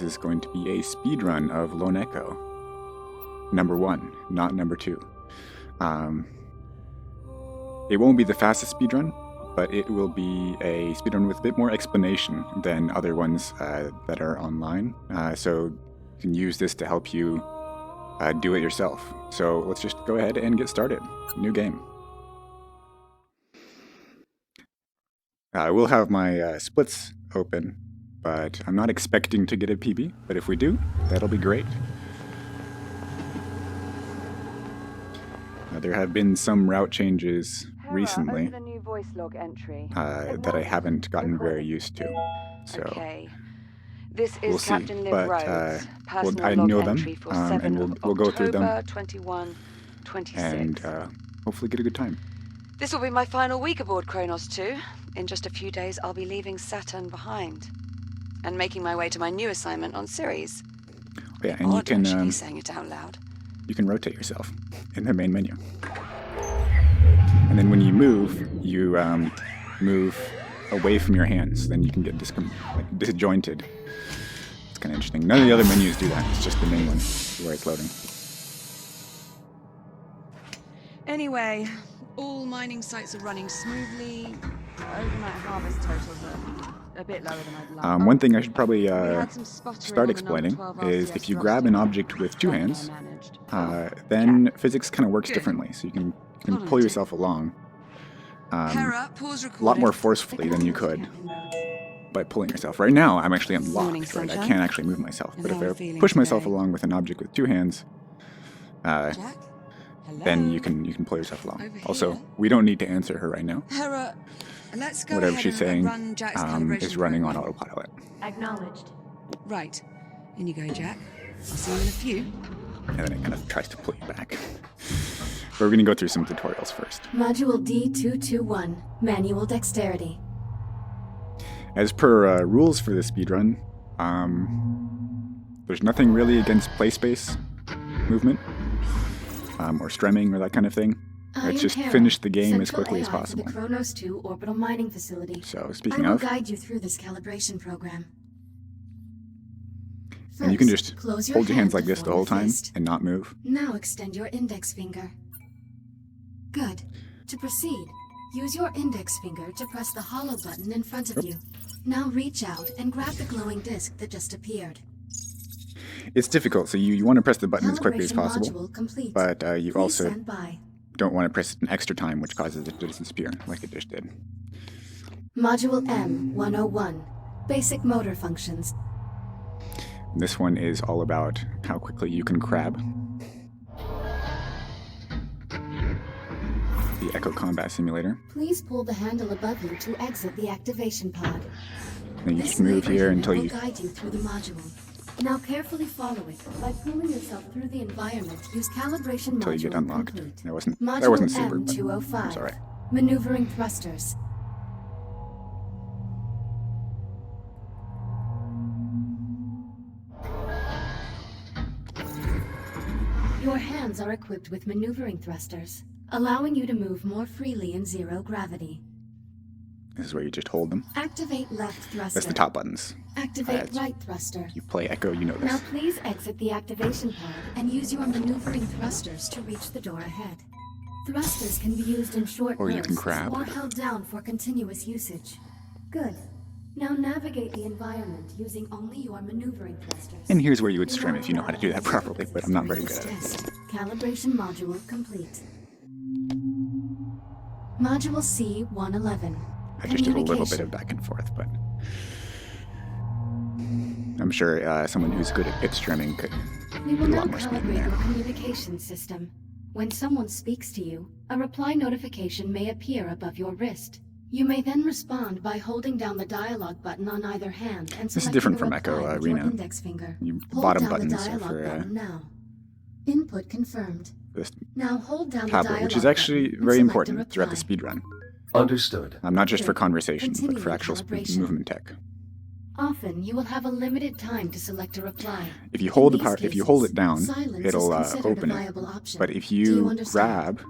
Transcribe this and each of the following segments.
this is going to be a speedrun of Lone Echo. Number 1, not number 2. It won't be the fastest speedrun, but it will be a speedrun with a bit more explanation than other ones that are online. So you can use this to help you do it yourself. So let's just go ahead and get started. New game. I will have my splits open, but I'm not expecting to get a PB, but if we do, that'll be great. There have been some route changes recently that I haven't gotten very used to, so This is we'll see. Captain Liv But Rhodes, I know them, and we'll go through them 2126. and hopefully get a good time. This will be my final week aboard Kronos 2. In just a few days, I'll be leaving Saturn behind and making my way to my new assignment on Ceres. Oh, yeah, and you can saying it out loud. You can rotate yourself in the main menu, and then when you move, you move away from your hands. Then you can get disjointed. It's kind of interesting. None of the other menus do that. It's just the main one where it's loading. Anyway, all mining sites are running smoothly. Overnight harvest totals are a bit lower than I'd like. One thing I should probably start explaining is if you grab an object with two hands, then physics kind of works differently. So you can pull yourself along a lot more forcefully than you could by pulling yourself. Right now, I'm actually unlocked, right? I can't actually move myself. But if I push myself along with an object with two hands, then you can pull yourself along. Also, we don't need to answer her right now. Whatever she's saying is running on autopilot. Acknowledged. Right. In you go, Jack. I'll see you in a few. And then it kind of tries to pull you back. But we're going to go through some tutorials first. Module D221, Manual Dexterity. As per rules for this speedrun, there's nothing really against play space movement or stremming or that kind of thing. Let's just finish the game as quickly as possible. The Kronos 2 orbital mining facility. So, speaking I will of, guide you through this calibration program. First, and you can just hold your hands like this the whole time fist. and not move. Now extend your index finger. Good. To proceed, use your index finger to press the hollow button in front of you. Now reach out and grab the glowing disc that just appeared. It's difficult, so you want to press the button as quickly as possible, module complete. but you Please also stand by. don't want to press it an extra time, which causes it to disappear, like it just did. Module M101, Basic Motor Functions. This one is all about how quickly you can crab. The Echo Combat Simulator. Please pull the handle above you to exit the activation pod. Then you just move here until you... will guide you through the module. Now carefully follow it. By pulling yourself through the environment, use calibration until you module get unlocked. complete. That wasn't Module super, but M205, it's alright. Maneuvering Thrusters. Your hands are equipped with maneuvering thrusters, allowing you to move more freely in zero gravity. This is where you just hold them. Activate left thruster. That's the top buttons. Activate right thruster. You play Echo, you know this. Now please exit the activation pod and use your maneuvering thrusters to reach the door ahead. Thrusters can be used in short Or you can bursts crab. or held down for continuous usage. Good. Now navigate the environment using only your maneuvering thrusters. And here's where you would strim if you know how to do that properly, but I'm not very good at it. Calibration module complete. Module C111. I just did a little bit of back and forth, but I'm sure someone who's good at pit strimming could We will do a now lot more speed in calibrate there. your communication system. When someone speaks to you, a reply notification may appear above your wrist. You may then respond by holding down the dialogue button on either hand and This is selecting different the from reply Echo with your Arena. index finger. The Hold bottom down buttons the are dialogue for button now. Input confirmed. this Now hold down the tablet, dialogue which is actually button and very select a important throughout the reply. speedrun. Understood. Not just for Good. conversation, but for Continuing actual calibration. movement tech. Often you will have a limited time to select a reply. If you hold In the power, these if you hold cases, it down, silence it'll is considered open a it. viable option. But if Do you you understand? grab,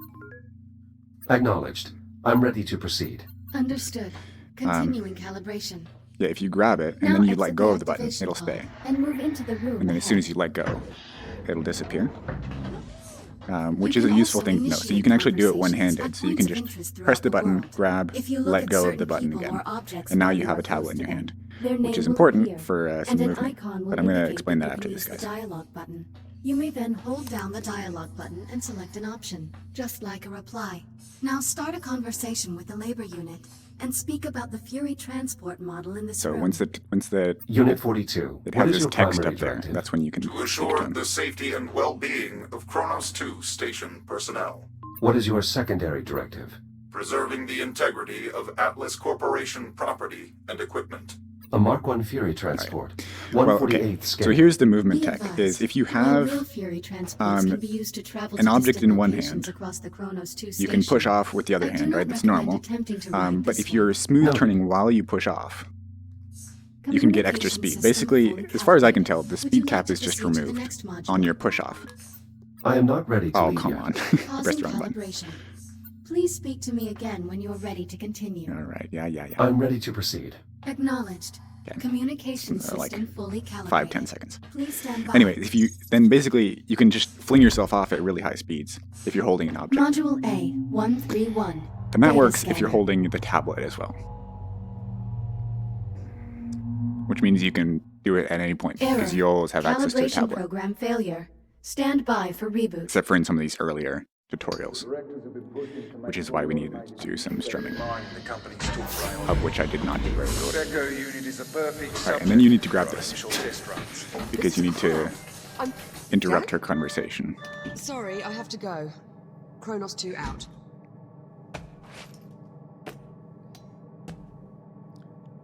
Acknowledged. I'm ready to proceed. Understood. Continuing calibration. Yeah, if you grab it and Now then you exit let the go of the button, activation it'll pod stay. And move into the room And then as soon as ahead. you let go, it'll disappear. Which You is a can useful also thing to know. So you initiate can actually do it conversations one-handed. at So you points can of just interest press throughout the the button, world. grab, If you look let at go of certain the button people again. or objects And now while you you have are a tablet close in to your them, hand, their which name is will important appear, for some and an movement. icon will But I'm going to indicate explain that you after can this, use the guys. dialogue button. You may then hold down the dialogue button and select an option, just like a reply. Now start a conversation with the labor unit and speak about the Fury transport model in this So room. once the Unit 42. it What has is this your text primary up there, directive? that's when you can To speak to assure him. the safety and well-being of Kronos 2 station personnel. What is your secondary directive? Preserving the integrity of Atlas Corporation property and equipment. A Mark 1 Fury transport. Well, 148th okay. scale. So here's the movement Be tech, advised, is if you while real have Fury transports can be used to travel an to object distant in one locations hand, across the Kronos 2 you can push station, off with the other I do hand, not right? That's recommend normal. attempting to ride But this if you're one. smooth No. turning while you push off, you can get extra Communication speed. system Basically, fully as far as I can calibrated. tell, the Would you speed like cap to is just proceed to the removed next module? on your push off. I am not ready to Oh, leave come yet. on. Press Pausing the wrong button. calibration. Please speak to me again when you are ready to continue. All right, yeah. I'm ready to proceed. Acknowledged. Okay. Communication Like system fully calibrated. 5-10 seconds. Please stand by. Anyway, then basically you can just fling yourself off at really high speeds if you're holding an object. Module A 131. And that Data works if you're scanner. holding the tablet as well. Which means you can do it at any point Error. because you always have access to the Calibration tablet. program failure. Stand by for reboot. Except for in some of these earlier tutorials, which is why we needed to do some strumming, of which I did not do. Alright, and then you need to grab this, because you need to interrupt her conversation. Sorry, I have to go. Kronos 2 out.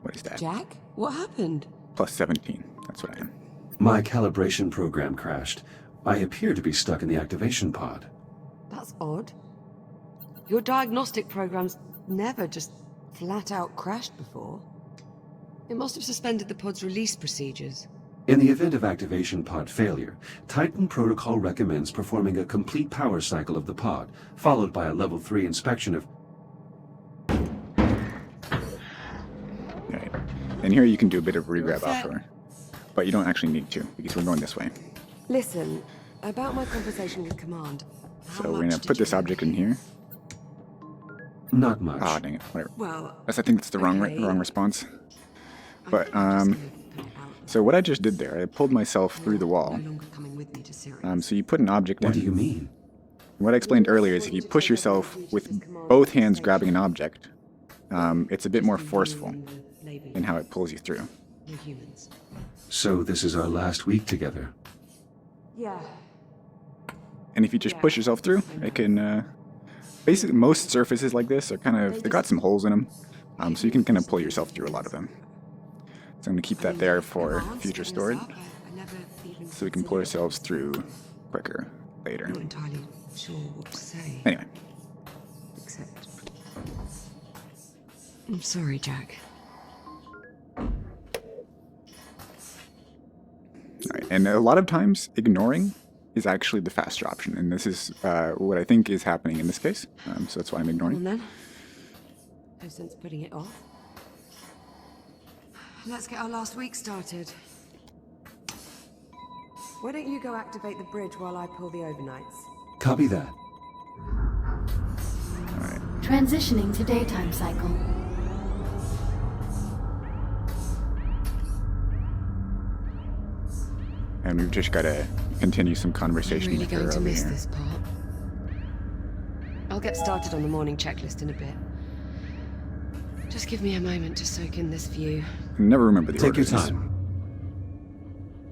What is that? Jack? What happened? Plus 17, that's what I am. My calibration program crashed. I appear to be stuck in the activation pod. That's odd. Your diagnostic program's never just flat out crashed before. It must have suspended the pod's release procedures. In the event of activation pod failure, Titan Protocol recommends performing a complete power cycle of the pod, followed by a level 3 inspection of... Right. And here you can do a bit of regrab set. off her. But you don't actually need to, because we're going this way. Listen, about my conversation with Command. So we're going to put this object in here. Not much. Ah, dang it, whatever. Well, I think that's the wrong okay. response. But, I'm just gonna put it out. so what I just did there, I pulled myself through the wall. No longer coming with me to Sirius. So you put an object What in. do you mean? What I explained earlier is if you push yourself with both hands grabbing an object, it's a bit more forceful in how it pulls you through. No humans. So this is our last week together. Yeah. And if you just push yourself through, it can... basically, most surfaces like this are kind of... They got some holes in them, so you can kind of pull yourself through a lot of them. So I'm going to keep that there for future storage, so we can pull ourselves through quicker later. I'm not entirely sure what to say. Anyway, Except... I'm sorry, Jack. alright. And a lot of times, ignoring is actually the faster option, and this is what I think is happening in this case, so that's why I'm Come on ignoring. then. No sense putting it off. Let's get our last week started. Why don't you go activate the bridge while I pull the overnights? Copy that. Transitioning to daytime cycle. And we've just got to continue some I'm conversation really with her going to over miss here. this part. I'll get started on the morning checklist in a bit. Just give me a moment to soak in this view. Never remember the Take your orders. time.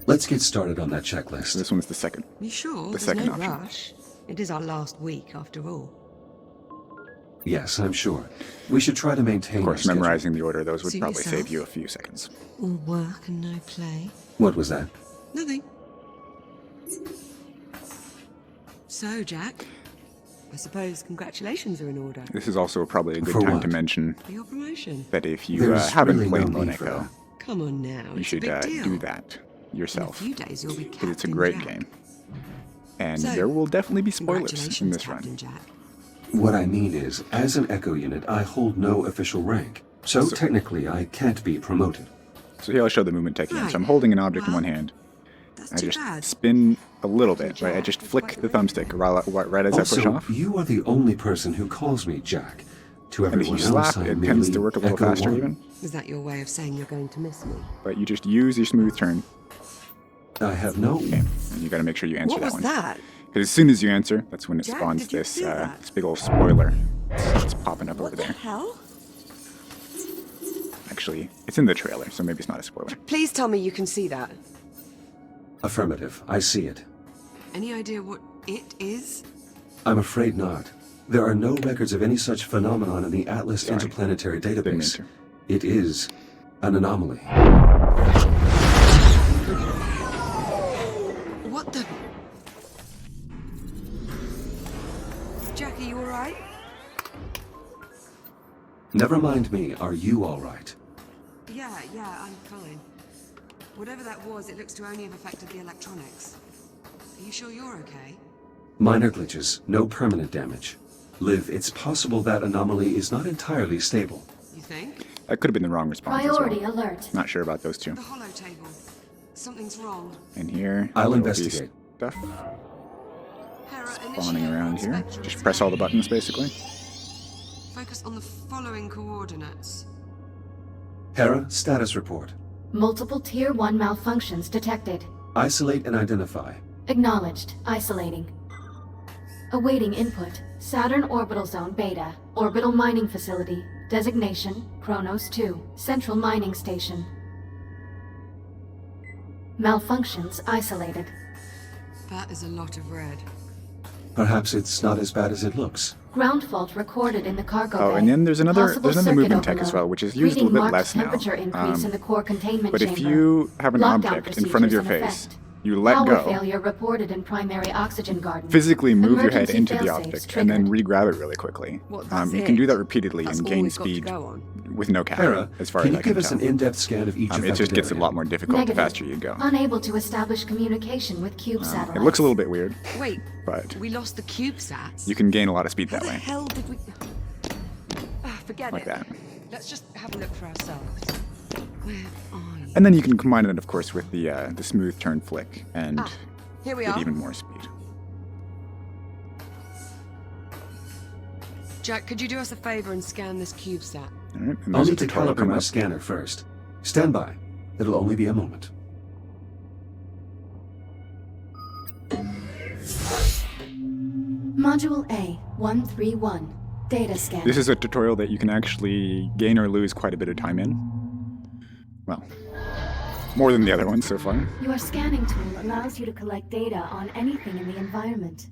Let's get started on that checklist. This one's the second. You sure? The There's second no option. rush. It is our last week, after all. Yes, I'm sure. We should try to maintain Of our course, schedule. memorizing the order of those would Suit probably yourself. save you a few seconds. All work and no play. What was that? Nothing. So, Jack, I suppose congratulations are in order This is also probably a good For time what? to mention for your promotion. that if you There's haven't really played no Lone need for Echo, that. Come on now, you it's should a big deal. do that In a yourself, few days you'll be because it's a Captain great Jack. game. And So, there will definitely be spoilers in Congratulations, this run. Captain Jack. What I mean is, as an Echo unit, I hold no official rank. So technically, I can't be promoted. So here I'll show the movement tech again. Right. So I'm holding an object in one hand. That's I too just bad. spin a little bit, right? I just flick the thumbstick right as I push Also, off. you are the only person who calls me Jack. To And if everyone you else, slap, I it tends to merely work a little echo faster one. even. Is that your way of saying you're going to miss me? But you just use your smooth turn. I have no... Okay. And you gotta make sure you answer What that was one. that? Because as soon as you answer, that's when it Jack, spawns did you this do that? this big old spoiler. It's popping up over What the there. hell? Actually, it's in the trailer, so maybe it's not a spoiler. Please tell me you can see that. Affirmative. I see it. Any idea what it is? I'm afraid not. There are no records of any such phenomenon in the Atlas Sorry. Interplanetary Didn't mean Database. to. It is an anomaly. What the... Jack, are you alright? Never mind me. Are you all right? Yeah, I'm fine. Whatever that was, it looks to only have affected the electronics. Are you sure you're okay? Minor glitches. No permanent damage. Liv, it's possible that anomaly is not entirely stable. You think? That could have been the wrong response Priority as well. alert. Not sure about those two. The hollow table. Something's wrong. And here, I'll there will be investigate. stuff Hera, spawning initiate around here. spectrum Just press all the buttons, basically. Focus on the following coordinates. Hera, status report. Multiple Tier 1 malfunctions detected. Isolate and identify. Acknowledged. Isolating. Awaiting input. Saturn Orbital Zone Beta. Orbital Mining Facility. Designation, Kronos 2. Central Mining Station. Malfunctions isolated. That is a lot of red. Perhaps it's not as bad as it looks. Ground fault recorded in the cargo bay. Oh, and then there's another Possible movement circuit tech as overload. well, which is used a Reading little bit marked less now. temperature increase in the core containment But chamber. if you have an Lockdown object in front of your procedures in face, effect. you let Power go, failure reported in primary oxygen garden. physically move your head Emergency into the fail-safes object, and then triggered. re-grab it really quickly. What, that's You can it? do that repeatedly That's and all gain we've got to speed go on. with no cap, Hera, as far can as you I can give us tell. an in-depth scan of each It affected just gets a area? lot more difficult the Negative. faster you go. Unable to establish communication with cube satellites. It looks a little bit weird, Wait, but we lost the CubeSats? you can gain a lot of speed How that the way, hell did we... forget like it. that. Let's just have a look for ourselves. Where are you? And then you can combine it, of course, with the smooth turn flick and Here we get are. even more speed. Jack, could you do us a favor and scan this CubeSat? All right, and I'll there's a need to tutorial calibrate coming my up. scanner first. Stand by. It'll only be a moment. Module A-131. Data scan. This is a tutorial that you can actually gain or lose quite a bit of time in. Well, more than the other ones so far. Your scanning tool allows you to collect data on anything in the environment.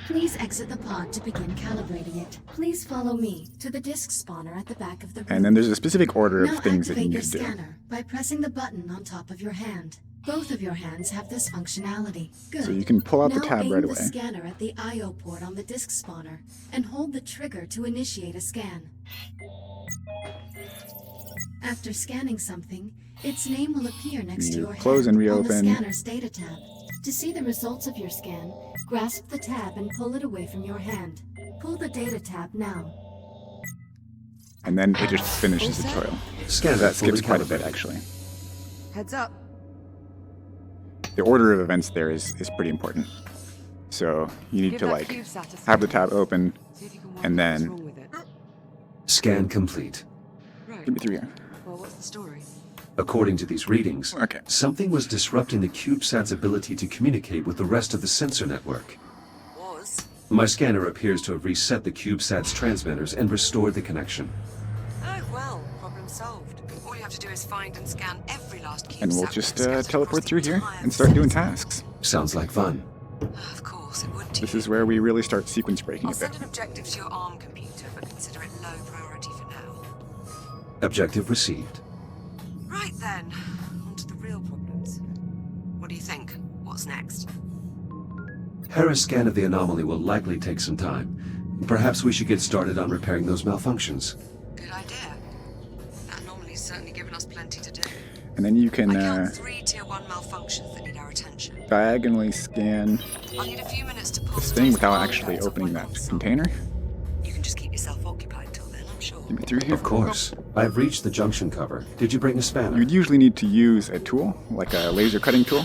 Please exit the pod to begin calibrating it. Please follow me to the disk spawner at the back of the room. And then there's a specific order of Now things that you activate need your to do. scanner by pressing the button on top of your hand. Both of your hands have this functionality. Good. So you can pull out the Now tab aim right the away. scanner at the I/O port on the disk spawner and hold the trigger to initiate a scan. After scanning something, its name will appear next to You your close hand and on the reopen. scanner's data tab. To see the results of your scan, grasp the tab and pull it away from your hand. Pull the data tab now. And then it just finishes the All set? tutorial. Scanner That skips fully quite a bit, calibrated. actually. Heads up. The order of events there is pretty important. So you need Give to that like CubeSat a have the scan. tab open, See if you can work and out what's then wrong with it. Scan complete. Right. get me through here. Well, what's the story? According to these readings, Okay. something was disrupting the CubeSat's ability to communicate with the rest of the sensor network. Was? My scanner appears to have reset the CubeSat's transmitters and restored the connection. Oh, well, problem solved. All you have to do is find and scan every last CubeSat. And we'll that's just scattered teleport across the through here entire and start doing system. tasks. Sounds like fun. Of course, it would do. This is where we really start sequence breaking I'll a bit. send an objective to your ARM computer, but consider it low priority for now. Objective received. Right then, on to the real problems. What do you think? What's next? Hera's scan of the anomaly will likely take some time. Perhaps we should get started on repairing those malfunctions. Good idea. That anomaly's certainly given us plenty to do. And then you can I count 3 Tier 1 malfunctions that need our attention. diagonally scan I'll need a few minutes to pull this today's thing without command actually notes off opening my that console. container. You can just keep yourself occupied till then. I'm sure. Get me through here. Of course. I've reached the junction cover. Did you bring a spanner? You'd usually need to use a tool, like a laser cutting tool.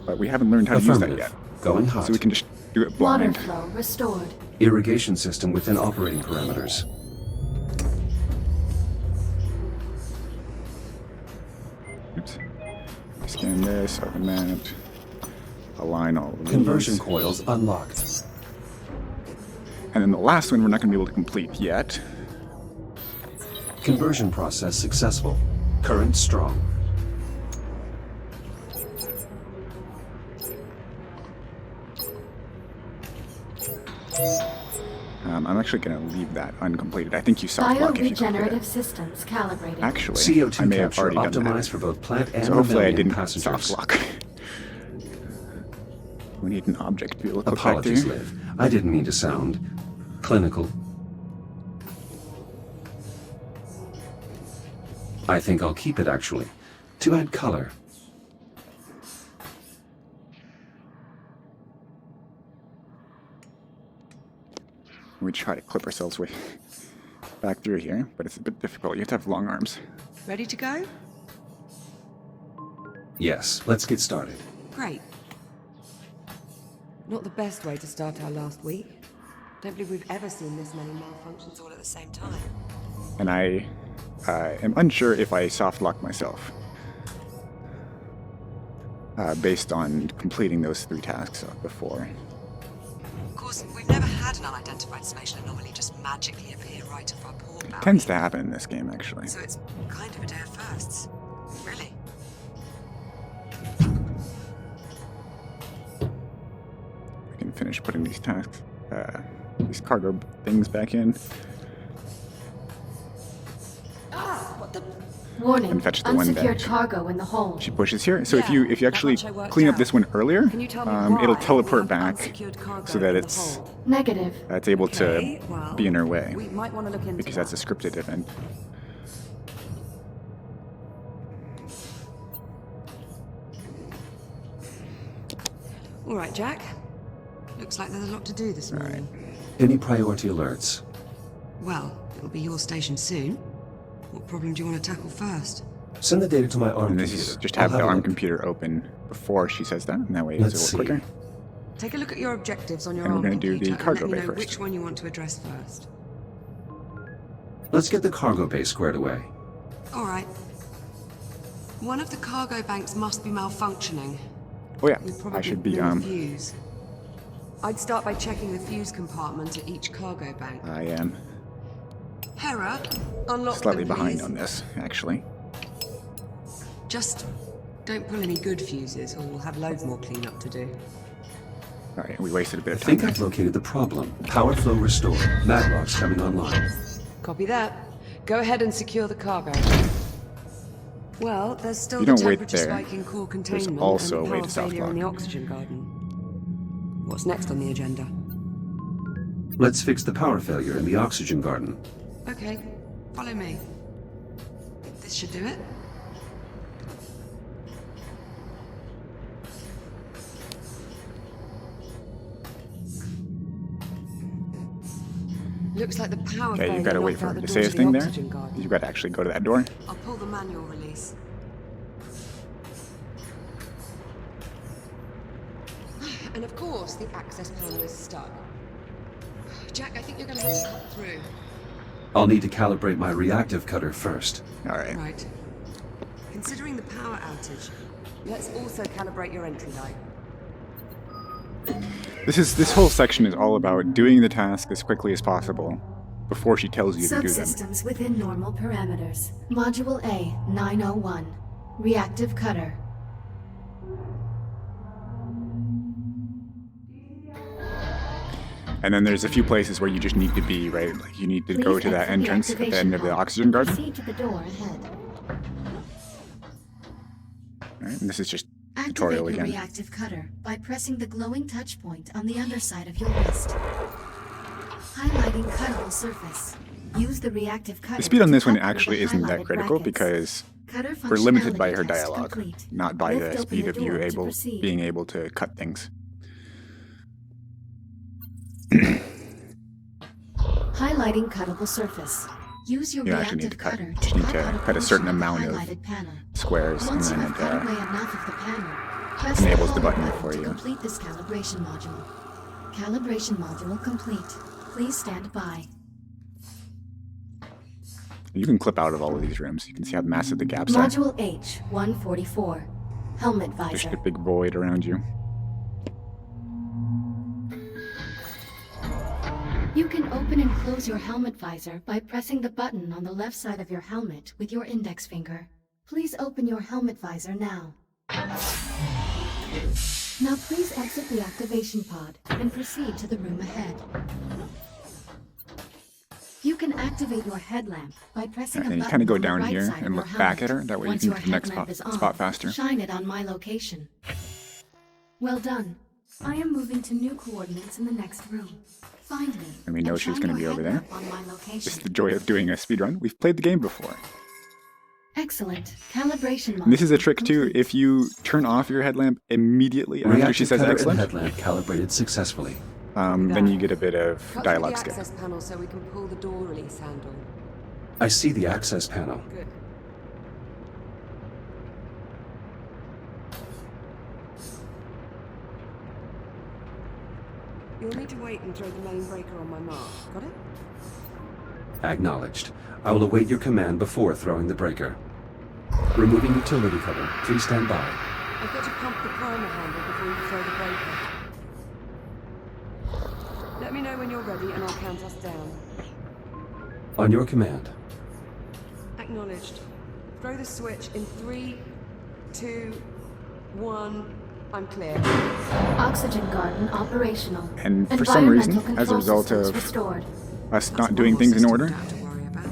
But we haven't learned how to use that yet. Going hot. So we can just do it Water blind. flow restored. Irrigation system within operating parameters. Oops. Scan this, open that. Align all of these. Conversion coils unlocked. And then the last one we're not going to be able to complete yet. Conversion process successful. Current strong. I'm actually going to leave that uncompleted. I think you soft lock if you complete Bioregenerative it. systems calibrated. Actually, CO2 I may have capture already done optimized that. for both plant and So hopefully I mammalian didn't passengers. soft lock. We need an object to be able to click back Apologies, to. Liv. I didn't mean to sound clinical. I think I'll keep it, actually, to add color. We try to clip ourselves way back through here, but it's a bit difficult. You have to have long arms. Ready to go? Yes, let's get started. Great. Not the best way to start our last week. Don't believe we've ever seen this many malfunctions all at the same time. And I am unsure if I soft lock myself. Based on completing those 3 tasks before. Of course, we've never had an unidentified spatial anomaly just magically appear right off our port boundary. Tends to happen in this game, actually. So it's kind of a day of firsts. Really. We can finish putting these tasks, these cargo things back in. What the? Warning. And fetch the one Unsecured back. cargo in the hold. She pushes here. So Yeah, if you actually that much I worked clean up out. this one earlier, Can you tell me why it'll we teleport have back unsecured cargo so that in the it's hold? Negative. able Okay, to well, be in her way, We might want to look into because that's a scripted event. All right, Jack. Looks like there's a lot to do this morning. Any priority alerts? Well, it'll be your station soon. What problem do you want to tackle first? Send the data to my ARM And this computer. is just I'll have the a ARM look. computer open before she says that, and that way Let's it's a little see. quicker. Take a look at your objectives on your And we're ARM gonna do the computer cargo and let bay me know first. which one you want to address first. Let's get the cargo bay squared away. All right. One of the cargo banks must be malfunctioning. Oh yeah, You'll probably I should be know the fuse. I'd start by checking the fuse compartment at each cargo bank. I am Hera, unlock slightly them, behind please. on this, actually. Just don't pull any good fuses, or we'll have loads more cleanup to do. All right, we wasted a bit I of time. think I've located the problem. Power flow restored. Maglocks coming online. Copy that. Go ahead and secure the cargo. Well, there's still You the don't wait temperature there. spike in core There's containment also and a the way power to soft failure in the lock. oxygen garden. What's next on the agenda? Let's fix the power failure in the oxygen garden. Okay, follow me. This should do it. Looks like the power Okay, failure you've got to wait knocked for out her the to door say a the thing there. oxygen garden. You've got to actually go to that door. I'll pull the manual release. And of course, the access panel is stuck. Jack, I think you're going to have to cut through. I'll need to calibrate my reactive cutter first. All right. Right. Considering the power outage, let's also calibrate your entry light. This whole section is all about doing the task as quickly as possible before she tells you to do them. Subsystems within normal parameters. Module A, 901. Reactive cutter. And then there's a few places where you just need to be, right? Like you need to go Please to that exit the entrance at the activation end of the pod. oxygen garden. Proceed to the door ahead. All right, and this is just tutorial Activate your again. reactive cutter by pressing the glowing touch point on the underside of your wrist. Highlighting cuttable surface. Use the reactive cutter. The speed on to this one cut through actually the isn't that highlighted critical brackets. because Cutter we're limited by functionality her test dialogue, complete. not by Lift the open speed the of you door to proceed. being able to cut things. Highlighting cuttable surface. Use your You actually reactive need to cut. cutter You need cut out to a cut a certain portion amount the of highlighted panel. squares, and Once you then have cut away enough of the panel, press enables the follow button for to you. complete this calibration module. Calibration module complete. Please stand by. You can clip out of all of these rooms. You can see how massive the gaps are. Module H-144. Helmet Just visor. a big void around you. You can open and close your helmet visor by pressing the button on the left side of your helmet with your index finger. Please open your helmet visor now. Now please exit the activation pod and proceed to the room ahead. You can activate your headlamp by pressing a And you button kind of go on the down right here side and of look your back at helmet. her. That way you Once can your get to the next headlamp is on, spot faster. shine it on my location. Well done. I am moving to new coordinates in the next room. Find me. And we know she's shine going to your be over there. headlamp on my location. This is the joy of doing a speedrun. We've played the game before. Excellent. Calibration And this is a module trick too. complete. If you turn off your headlamp immediately after Reactive she says cutter and excellent, headlamp calibrated successfully. then you get a bit of Cut dialogue through the skip. access panel so we can pull the door release handle. I see the access panel. Good. You'll need to wait and throw the main breaker on my mark. Got it? Acknowledged. I will await your command before throwing the breaker. Removing utility cover. Please stand by. I've got to pump the primer handle before you throw the breaker. Let me know when you're ready and I'll count us down. On your command. Acknowledged. Throw the switch in 3, 2, 1. I'm clear. Oxygen garden operational. And for some reason, Environmental as a control result systems of restored. us That's not doing one more things in system order, to have to worry about.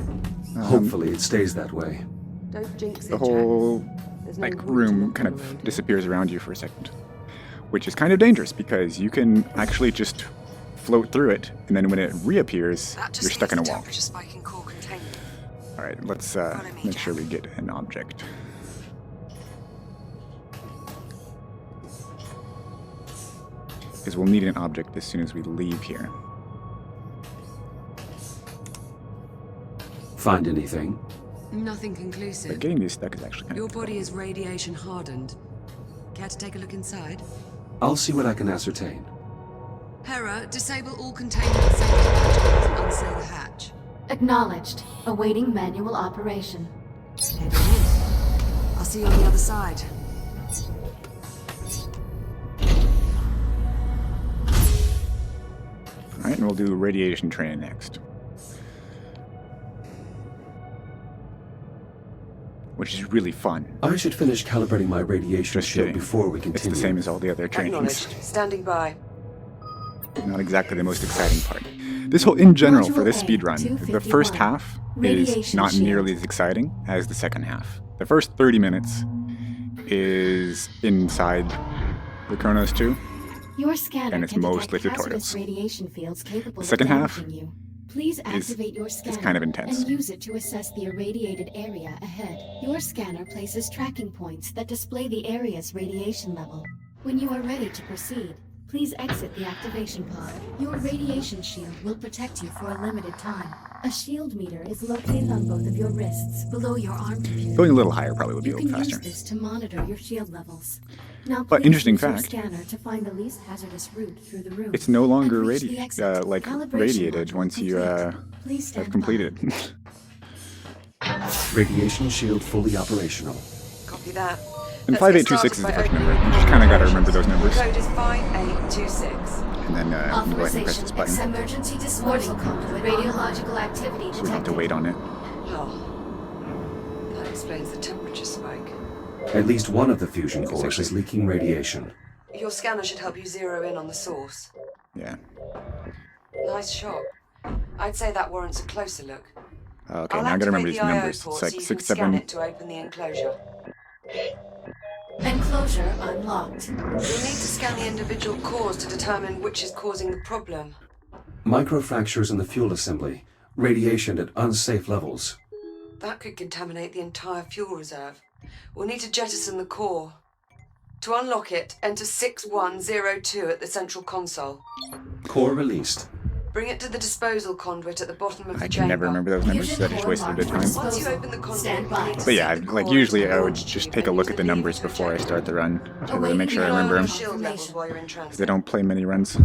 Hopefully it stays that way. Don't jinx the it, whole Jack. There's no wood to room knock kind on of around. disappears around you for a second, which is kind of dangerous because you can actually just float through it, and then when it reappears, That just you're stuck in a leaves the wall. temperature spike in core containment. All right, let's Follow me, make sure Jack. we get an object. Because we'll need an object as soon as we leave here. Find anything? Nothing But conclusive. getting these stuck is actually kind Your of body is radiation hardened. Care to take a look inside? I'll see what I can ascertain. Hera, disable all containment safety protocols and unseal the hatch. Acknowledged. Awaiting manual operation. Head on in. I'll see you on the other side. All right, and we'll do radiation training next. Which is really fun. I should finish calibrating my radiation Just shield kidding. before we It's continue. the same as all the other trainings. Acknowledged. Standing by. Not exactly the most exciting part. This whole, in general, for Module this A, speedrun, the 251. first half is Radiation not shield. nearly as exciting as the second half. The first 30 minutes is inside the Chronos 2. Your scanner And it's can mostly detect hazardous tutorials. radiation fields capable The second of half damaging you. Please activate your scanner kind of intense. and use it to assess the irradiated area ahead. Your scanner places tracking points that display the area's radiation level. When you are ready to proceed, please exit the activation pod. Your radiation shield will protect you for a limited time. A shield meter is located on both of your wrists below your arm computer. Going a little higher probably would be You a can little use faster. this to monitor your shield levels. Now, But please interesting use your fact, scanner to find the least hazardous route through the room. It's no longer And reach the exit. Calibration radiated module once you complete. Please stand have completed. Radiation shield fully operational. Copy that. And Let's get 5826 is the started first by number. opening You just kind of got to remember those numbers. The code is 5826. And then you can go ahead and press Authorization. this button. Emergency disposal conduit. Radiological activity So we don't have to detected. wait on it. Oh. That explains the temperature spike. At least one of the fusion cores is leaking radiation. Your scanner should help you zero in on the source. Yeah. Nice shot. I'd say that warrants a closer look. Okay, I'll now I gotta remember activate these the IO numbers. port It's like so you 6, can scan 7. it to open the enclosure. Enclosure unlocked. You'll need to scan the individual cores to determine which is causing the problem. Microfractures in the fuel assembly. Radiation at unsafe levels. That could contaminate the entire fuel reserve. We'll need to jettison the core. To unlock it, enter 6102 at the central console. Core released. Bring it to the disposal conduit at the bottom of the I chamber. can never remember those numbers, so I just wasted a bit of time. Once you open the conduit, But yeah, like usually I would just take a look at the numbers before I start the run to really make sure I remember them, shield levels while you're in transit. because I don't play many runs.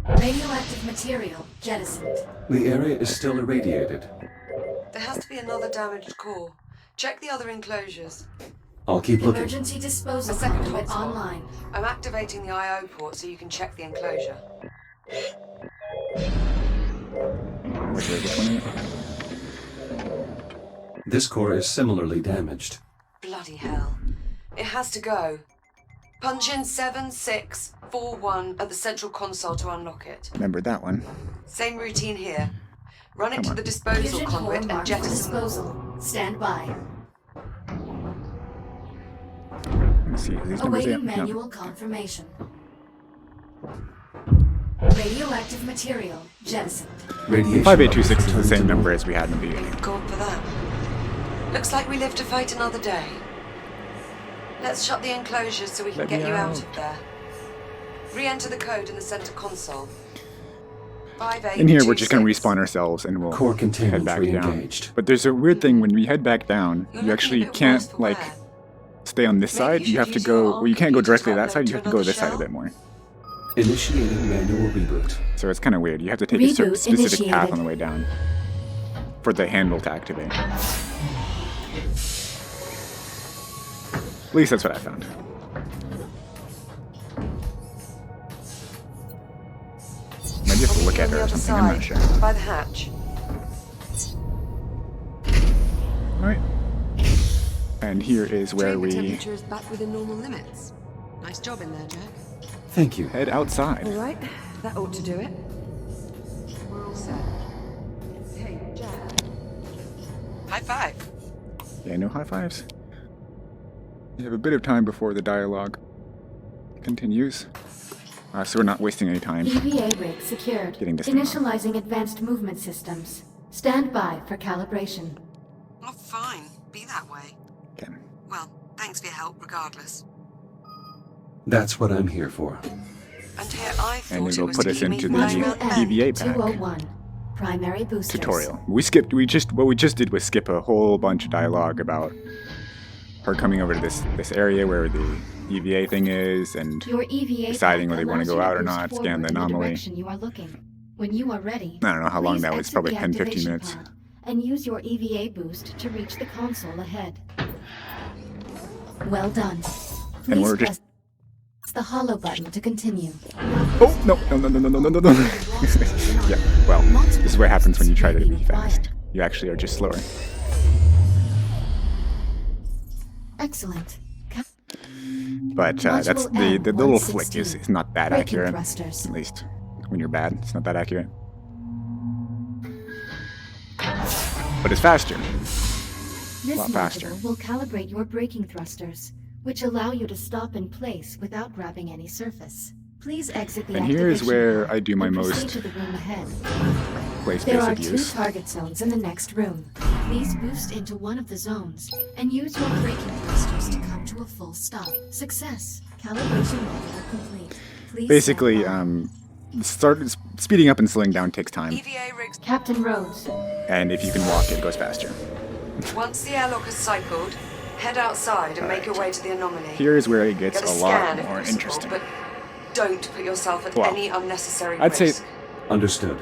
Radioactive material jettisoned. The area is still irradiated. There has to be another damaged core. Check the other enclosures. I'll keep looking. Emergency disposal A second conduit hotspot. online. I'm activating the I/O port so you can check the enclosure. Which one? This core is similarly damaged. Bloody hell. It has to go. Punch in 7641 at the central console to unlock it. Remember that one. Same routine here. Run it Come to on. the disposal Fusion core conduit and marked for jettison the disposal. Stand by. Let me see. Are these numbers Awaiting yet? manual No. confirmation. Radioactive material jettisoned. Radiation 5826 is the levels same returned to number as we had in the beginning. Thank God for that. Looks like we live to fight another day. Let's shut the enclosures so we can Let get me you out out. of there. Re-enter the code in the center console. 5826. In here, we're just going to respawn ourselves and we'll Core head containment back down. re-engaged. But there's a weird thing when we head back down, You're you looking actually a bit worse can't, for like, wear. stay on this Maybe side. you You should have to use your go, arm well, you can't go computer to directly to that upload side, to you have to go another this side a shell. bit more. Initiating manual reboot. So it's kind of weird. You have to take a certain Reboot specific path initiated. on the way down for the handle to activate. At least that's what I found. Maybe you have to look at her or something, I'm not sure. By the hatch. Alright. And here is where Chamber we temperature is back within normal limits. Nice job in there, Jack. Thank you. head outside. All right, that ought to do it. We're all set. Hey, Jack. High five. Yeah, no high fives. You have a bit of time before the dialogue continues. So we're not wasting any time. EVA rig secured. Getting this thing on. Initializing advanced movement systems. Stand by for calibration. Oh, fine. Be that way. Okay. Well, thanks for your help, regardless. That's what I'm here for. And here I thought And it it'll was put to us keep me into from the going Module around M EVA pack 201. Primary boosters. tutorial. What we just did was skip a whole bunch of dialogue about her coming over to this area where the EVA thing is, and Your EVA deciding pack whether you wanna allows go you out or boost not, forward scan the in anomaly. direction you are looking. When you are ready, I don't know how long please that was, exit probably the 10-15 activation minutes. pod and use your EVA boost to reach the console ahead. Well done. Please we're press just- the hollow button to continue. Oh, no. Yeah, well, this is what happens when you try to be fast. You actually are just slower. Excellent. But that's Module the M little flick 116. is not that Braking accurate. thrusters. At least when you're bad, it's not that accurate. But it's faster. This lot faster. module will calibrate your braking thrusters, which allow you to stop in place without grabbing any surface. Please exit the And here is activation where pod I do my and proceed most to the room ahead. place There are basic 2 use. target zones in the next room. Please boost into one of the zones and use your braking thrusters to come to a full stop. Success. Calibration module complete. Please Basically, stand speeding up and slowing down takes time, EVA rigs. by. Captain Rhodes, and if you can walk, it goes faster. Once the airlock has cycled, head outside and make your way to the anomaly. Here is where it gets Get a a scan lot if more possible, interesting. but don't put yourself at Well, any unnecessary I'd say risk. Understood.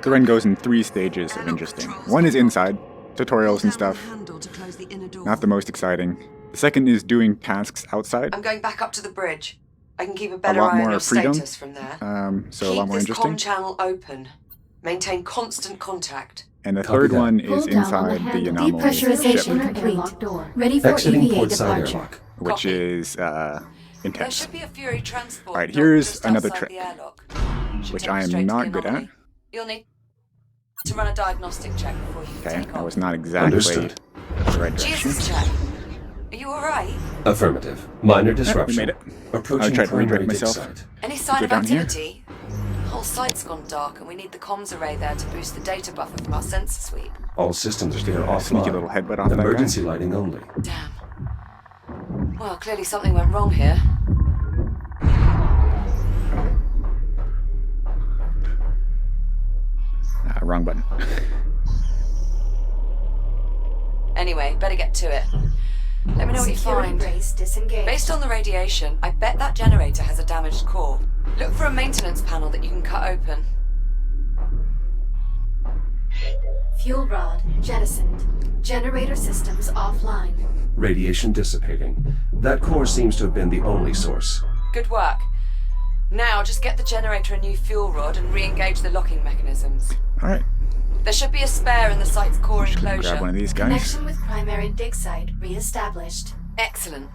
the run goes in 3 stages of interesting. One is inside, tutorials and stuff, not the most exciting. The second is doing tasks outside, I'm going back up to the bridge. I can keep a a better lot eye on more your freedom, status from there. so Keep a lot more this interesting. comm channel open. Maintain constant contact. And the Copy third that. one pull is down on the inside the handle. anomaly Depressurization ship, complete. Door. Ready for Exiting EVA port side departure. airlock. which Copy. is There intense, should be a Fury transport. Alright, dock here's just another outside trick, the airlock. Should which take you I am straight to not the good at. anomaly. You'll need to run a diagnostic check before you Okay, take that off. was not exactly Understood. the right direction. Jesus, Jack. Are you alright? Affirmative. Minor We disruption. made it. Approaching tried to primary redirect dig myself. site. Any sign Go of down here. activity? The whole site's gone dark and we need the comms array there to boost the data buffer from our sensor sweep. All systems are offline. Sneaky little headbutt off that guy. Emergency lighting only. Damn. Well, clearly something went wrong here. Wrong button. Anyway, better get to it. Let me know what you Security find. brace disengaged. Based on the radiation, I bet that generator has a damaged core. Look for a maintenance panel that you can cut open. Fuel rod jettisoned. Generator systems offline. Radiation dissipating. That core seems to have been the only source. Good work. Now, just get the generator a new fuel rod and re-engage the locking mechanisms. Alright. There should be a spare in the site's core enclosure. Grab one of these guys. Connection with primary dig site reestablished. Excellent.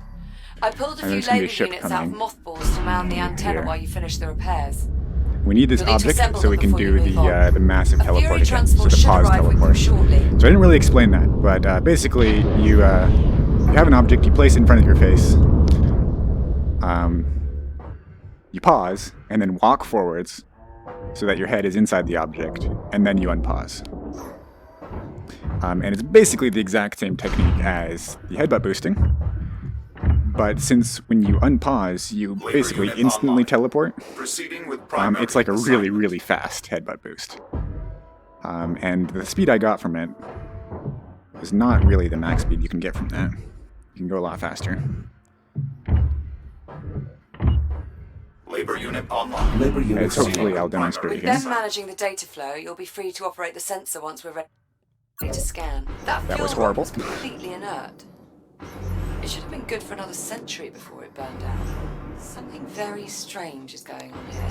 I pulled a And few there's gonna be a labor ship units out of coming mothballs to mount the antenna here. while you finish the repairs. We need this You'll need to object assemble so we them can before do you move on. the massive A teleport Fury again. So transport the should pause arrive with you teleport. shortly. So I didn't really explain that, but basically you have an object, you place it in front of your face, you pause, and then walk forwards so that your head is inside the object, and then you unpause. And it's basically the exact same technique as the headbutt boosting, but since when you unpause, you Labor basically unit instantly online. teleport, Proceeding with primary it's like a really, assignment. really fast headbutt boost. And the speed I got from it was not really the max speed you can get from that. You can go a lot faster. Labor unit online. Labor units hopefully online. I'll demonstrate With again. them managing the data flow, you'll be free to operate the sensor once we're ready to scan. That That was fuel rod horrible. was completely inert. It should have been good for another century before it burned out. Something very strange is going on here.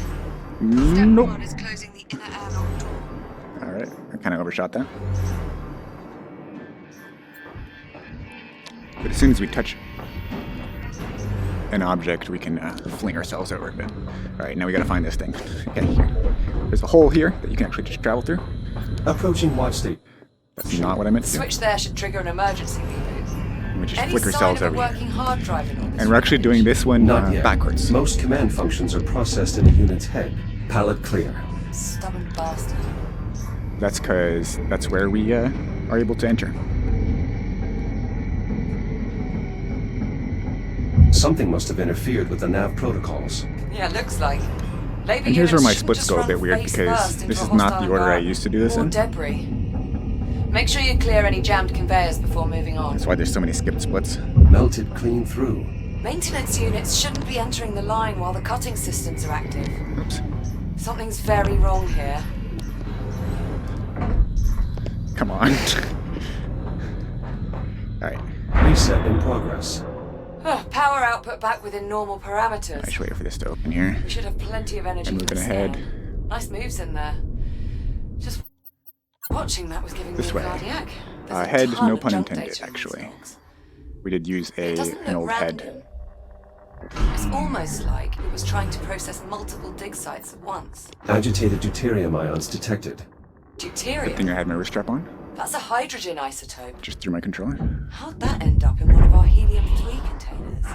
Step Nope. 1 is closing the inner airlock door. Alright, I kind of overshot that. But as soon as we touch an object, we can fling ourselves over a bit. Alright, now we gotta find this thing. Okay, there's a hole here that you can actually just travel through. Approaching watch state. That's not what I meant to do. Switch there should trigger an emergency reboot. And we just Any flick sign ourselves of a over here. working hard drive in all this And we're actually doing this one Not yet. backwards. Most command functions are processed in a unit's head. Palette clear. Stubborn bastard. That's because that's where we are able to enter. Something must have interfered with the nav protocols. Yeah, looks like. Labor And here's where units my shouldn't splits just go a run bit weird face because first into this a is not the hostile order I environment. used to do this Or in. debris. Make sure you clear any jammed conveyors before moving on. That's why there's so many skipped splits. Melted clean through. Maintenance units shouldn't be entering the line while the cutting systems are active. Oops. Something's very wrong here. Come on. Alright. Reset in progress. Power output back within normal parameters. I should wait for this to open here. We should have plenty of energy And for moving the ahead. scan. Nice moves in there. Just watching that was giving This me way. a cardiac. There's a Head, ton no of pun junk intended, data in these actually. logs. We did use It doesn't an look old random. head. It's almost like it was trying to process multiple dig sites at once. Agitated deuterium ions detected. Good thing Deuterium? I had my wrist strap on. That's a hydrogen isotope. Just through my controller. How'd that end up in one of our helium-3 containers?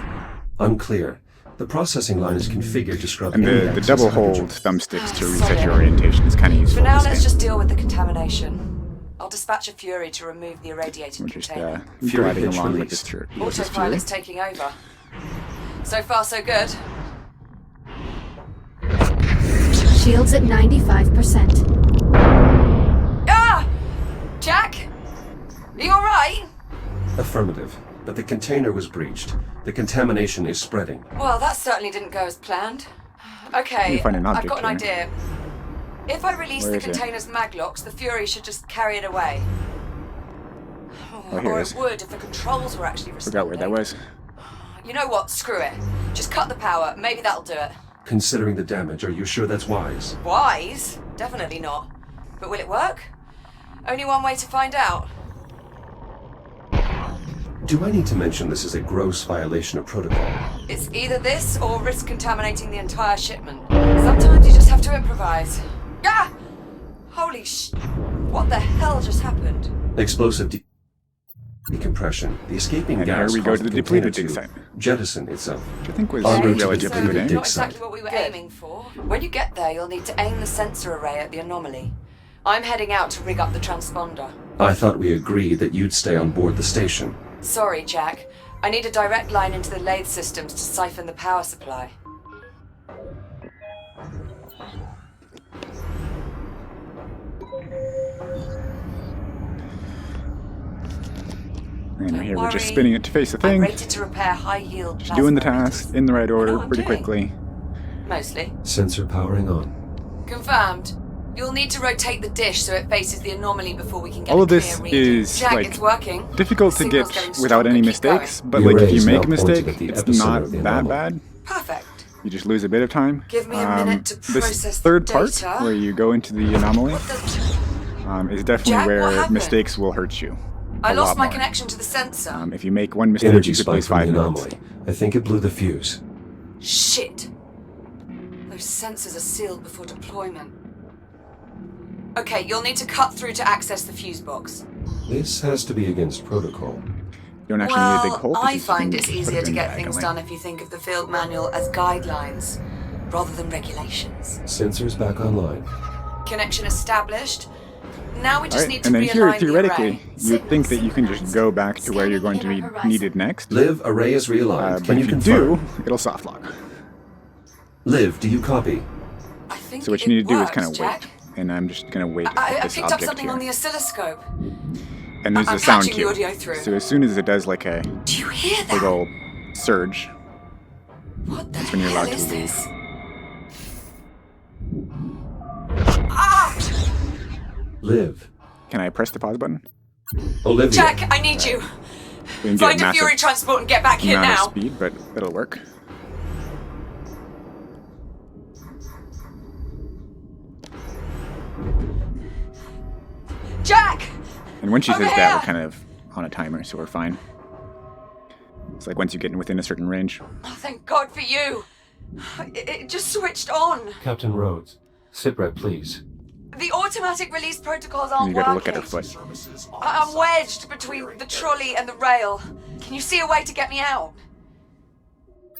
Unclear. The processing line is configured to scrub And any the excess double hydrogen. hold thumbsticks to reset your orientation is kind of useful. For now, in this let's game. just deal with the contamination. I'll dispatch a Fury to remove the irradiated We're just container. Fury gliding pitch along with released. this trip. With this Fury. Autopilot's taking over. So far, so good. Shields at 95%. Ah! Jack? Are you alright? Affirmative. But the container was breached. The contamination is spreading. Well, that certainly didn't go as planned. Okay, You find an I've object got an here. idea. If I release Where the is it? container's maglocks, the Fury should just carry it away. Oh, here or it it is. would if the controls were actually Forgot where that was. You know what? Screw it. Just cut the power. Maybe that'll do it. Considering the damage, are you sure that's wise? Wise? Definitely not. But will it work? Only one way to find out. Do I need to mention this is a gross violation of protocol? It's either this or risk contaminating the entire shipment. Sometimes you just have to improvise. Ah! Holy what the hell just happened? Explosive decompression. The escaping And gas here we go caused to the the container depleted dig to site. jettison itself. Which I think was En route to the relatively depleted good. dig Not exactly site. what we were aiming for. When you get there, you'll need to aim the sensor array at the anomaly. I'm heading out to rig up the transponder. I thought we agreed that you'd stay on board the station. Sorry, Jack. I need a direct line into the lathe systems to siphon the power supply. And Don't here we're just worry. spinning it to face the I'm thing. rated to repair high-yield Just doing the plasma task in the right order what I'm pretty doing. quickly. Mostly. Sensor powering on. Confirmed. You'll need to rotate the dish so it faces the anomaly before we can get All a of this clear reading. is Jack, like it's working. difficult to Signal's get getting without stronger. any Keep mistakes, going. but The like if array you is make now a pointed mistake, at the it's epicenter not of the that anomaly. bad. Perfect. You just lose a bit of time. Give me a minute to This process the third part, data. where you go into the anomaly, What the... is definitely Jack, what where happened? mistakes will hurt you. I a lost lot my more. connection to the sensor. If you make one mistake, Energy you could spike lose from 5 the minutes. anomaly. I think it blew the fuse. Shit. Those sensors are sealed before deployment. Okay, you'll need to cut through to access the fuse box. This has to be against protocol. You don't actually need a big hole. I because find you it's can put easier it to in get things diagonally. done if you think of the field manual as guidelines, rather than regulations. Sensors back online. Connection established. Now we just Alright, need to and then realign here, the theoretically, array. you'd think that you can just go back to where you're going to be needed next. Liv, array is realigned. But Can you if you confirm? do, it'll soft lock. Liv, do you copy? I think So what you need to do is kind of Jack. wait. And I'm just going to wait I at this picked up object something here. on the oscilloscope. And there's I'm a sound patching the cue. audio through. So as soon as it does like a Do you hear big that? old surge, What the when you're hell allowed to is leave. this? Ah! Liv. can I press the pause button? Olivia. Jack, I need you. We can Find get a Fury massive transport and get back here amount now. of speed, but it'll work. Jack! And when she Over says that, we're here! kind of on a timer, so we're fine. It's like once you get within a certain range. Oh, thank God for you. It just switched on. Captain Rhodes. Sitrep, please. The automatic release protocols And aren't you gotta working. look at her foot. I'm wedged between the trolley and the rail. Can you see a way to get me out?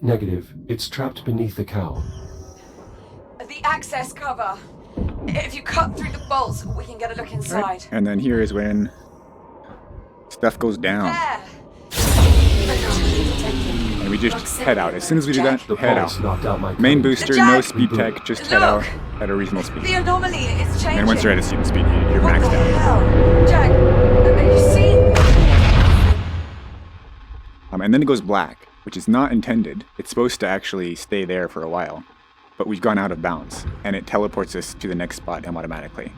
Negative. It's trapped beneath the cowl. The access cover. If you cut through the bolts, we can get a look inside. Right. And then here is when stuff goes down. There. And we just head out. As soon as we do that, The head pulse out. knocked out my Main code. booster, Jack! no speed tech, just head out at a reasonable The speed. anomaly is changing. And once you're at a certain speed, you're What maxed the out. hell? Jack, are you seeing? And then it goes black, which is not intended. It's supposed to actually stay there for a while. But we've gone out of bounds, and it teleports us to the next spot automatically.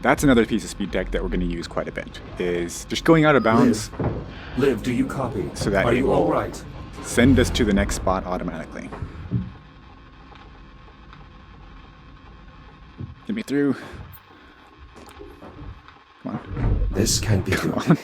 That's another piece of speed tech that we're going to use quite a bit, is just going out of bounds, Liv, do you copy? So that Are it you will- all right? send us to the next spot automatically. Get me through. Come on. This can't be Come good. on.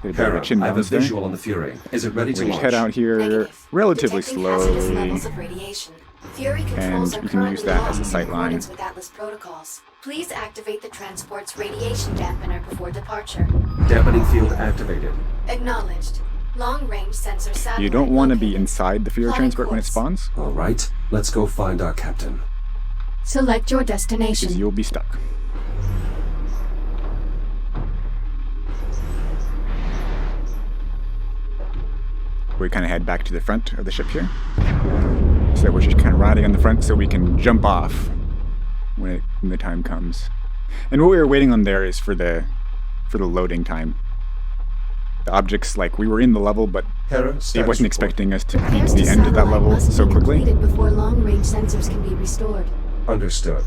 Get a bit of a Hera, chin I have a bounce there. visual on the Fury. Is it ready to We just launch? head out here Negative. relatively Detecting hazardous slowly. levels of radiation. Fury And controls are you can use currently that as a locked sight in line. accordance with Atlas protocols. Please activate the transport's radiation dampener before departure. Dampening field activated. Acknowledged. Long-range sensor satellite. You don't want to be located. inside the Fury Plotting transport when it course. spawns, All right, let's go find our captain. Select your because destination. you'll be stuck. We kind of head back to the front of the ship here. So we're just kind of riding on the front so we can jump off when the time comes. And what we were waiting on there is for the loading time. The objects, like, we were in the level, but Hera, it status wasn't report. expecting us to be Repairs to the to end of that satellite level must so be quickly. completed before long-range sensors can be restored. Understood.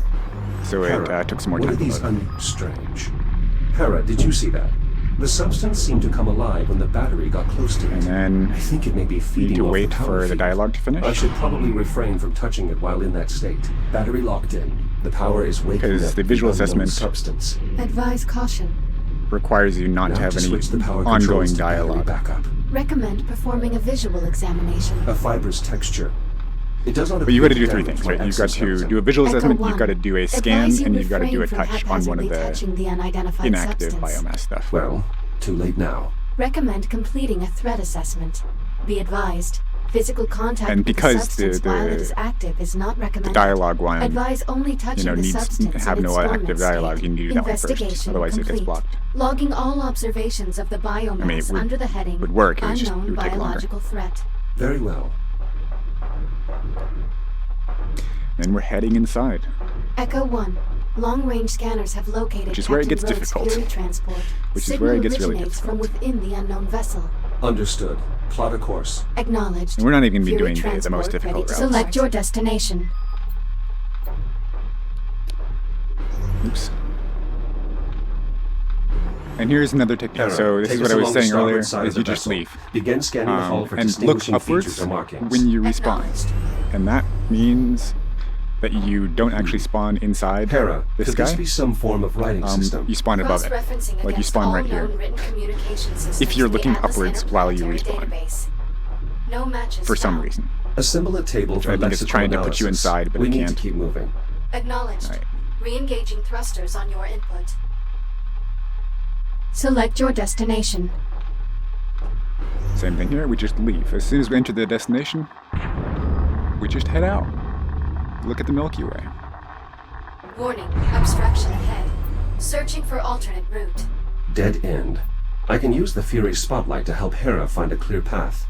So Hera, it took some more what time are to these load. strange? Hera, did you see that? The substance seemed to come alive when the battery got close to it. And then I think it may be we feeding need to off wait the power for the field. dialogue to finish. I should probably refrain from touching it while in that state. Battery locked in. The power is waking Because up the visual unknown assessment- substance. Advise caution. Requires you not Now to have any switch the power ongoing controls to battery dialogue. backup. Recommend performing a visual examination. A fibrous texture. It does not. But you've got to do appear three damage things, when right? You've got access to comes do a in. visual Echo assessment, 1. you've got to do a scan, Advise you and you've got to do a refrain from touch on one of haphazardly the touching the unidentified inactive substance. biomass stuff. Well, too late now. Recommend completing a threat assessment. Be advised, physical contact And with because the substance the- while it is active is not The recommended. dialogue one, Advise only touching the needs substance to have in no its active dormant dialogue. state. You need to do that one first, Investigation otherwise it gets complete. blocked. Logging all observations of the biomass I mean, it would- under the heading would work, it Unknown would take longer. Biological Threat. Very well. And we're heading inside. Echo 1. Long-range scanners have located Which is where it Captain gets Rhodes' difficult. Fury transport. Which is where it gets really originates from difficult. within the unknown vessel. Understood. Plot a course. Acknowledged. And we're not even going to be Fury doing the most transport difficult ready to routes. select your destination. Oops. And here's another technique. Hera, So this take is what us I was along the saying earlier, starboard side of is the you just vessel. leave. Begin scanning the hull for And look distinguishing upwards features or markings. when you respawn. Acknowledged. And that means that you don't actually spawn inside Hera, this could guy. this be some form of writing system? You spawn above it. Cross-referencing Like you against spawn all right here. known written communication systems If you're in the looking Atlas upwards while you Interplanetary respawn. Database. No matches For some found. reason. Assemble a table for I think it's trying to put you analysis. inside, but we it need can't. to keep moving. Acknowledged. Alright. Re-engaging thrusters on your input. Select your destination. Same thing here, we just leave. As soon as we enter the destination, we just head out. Look at the Milky Way. Warning, obstruction ahead. Searching for alternate route. Dead end. I can use the Fury spotlight to help Hera find a clear path.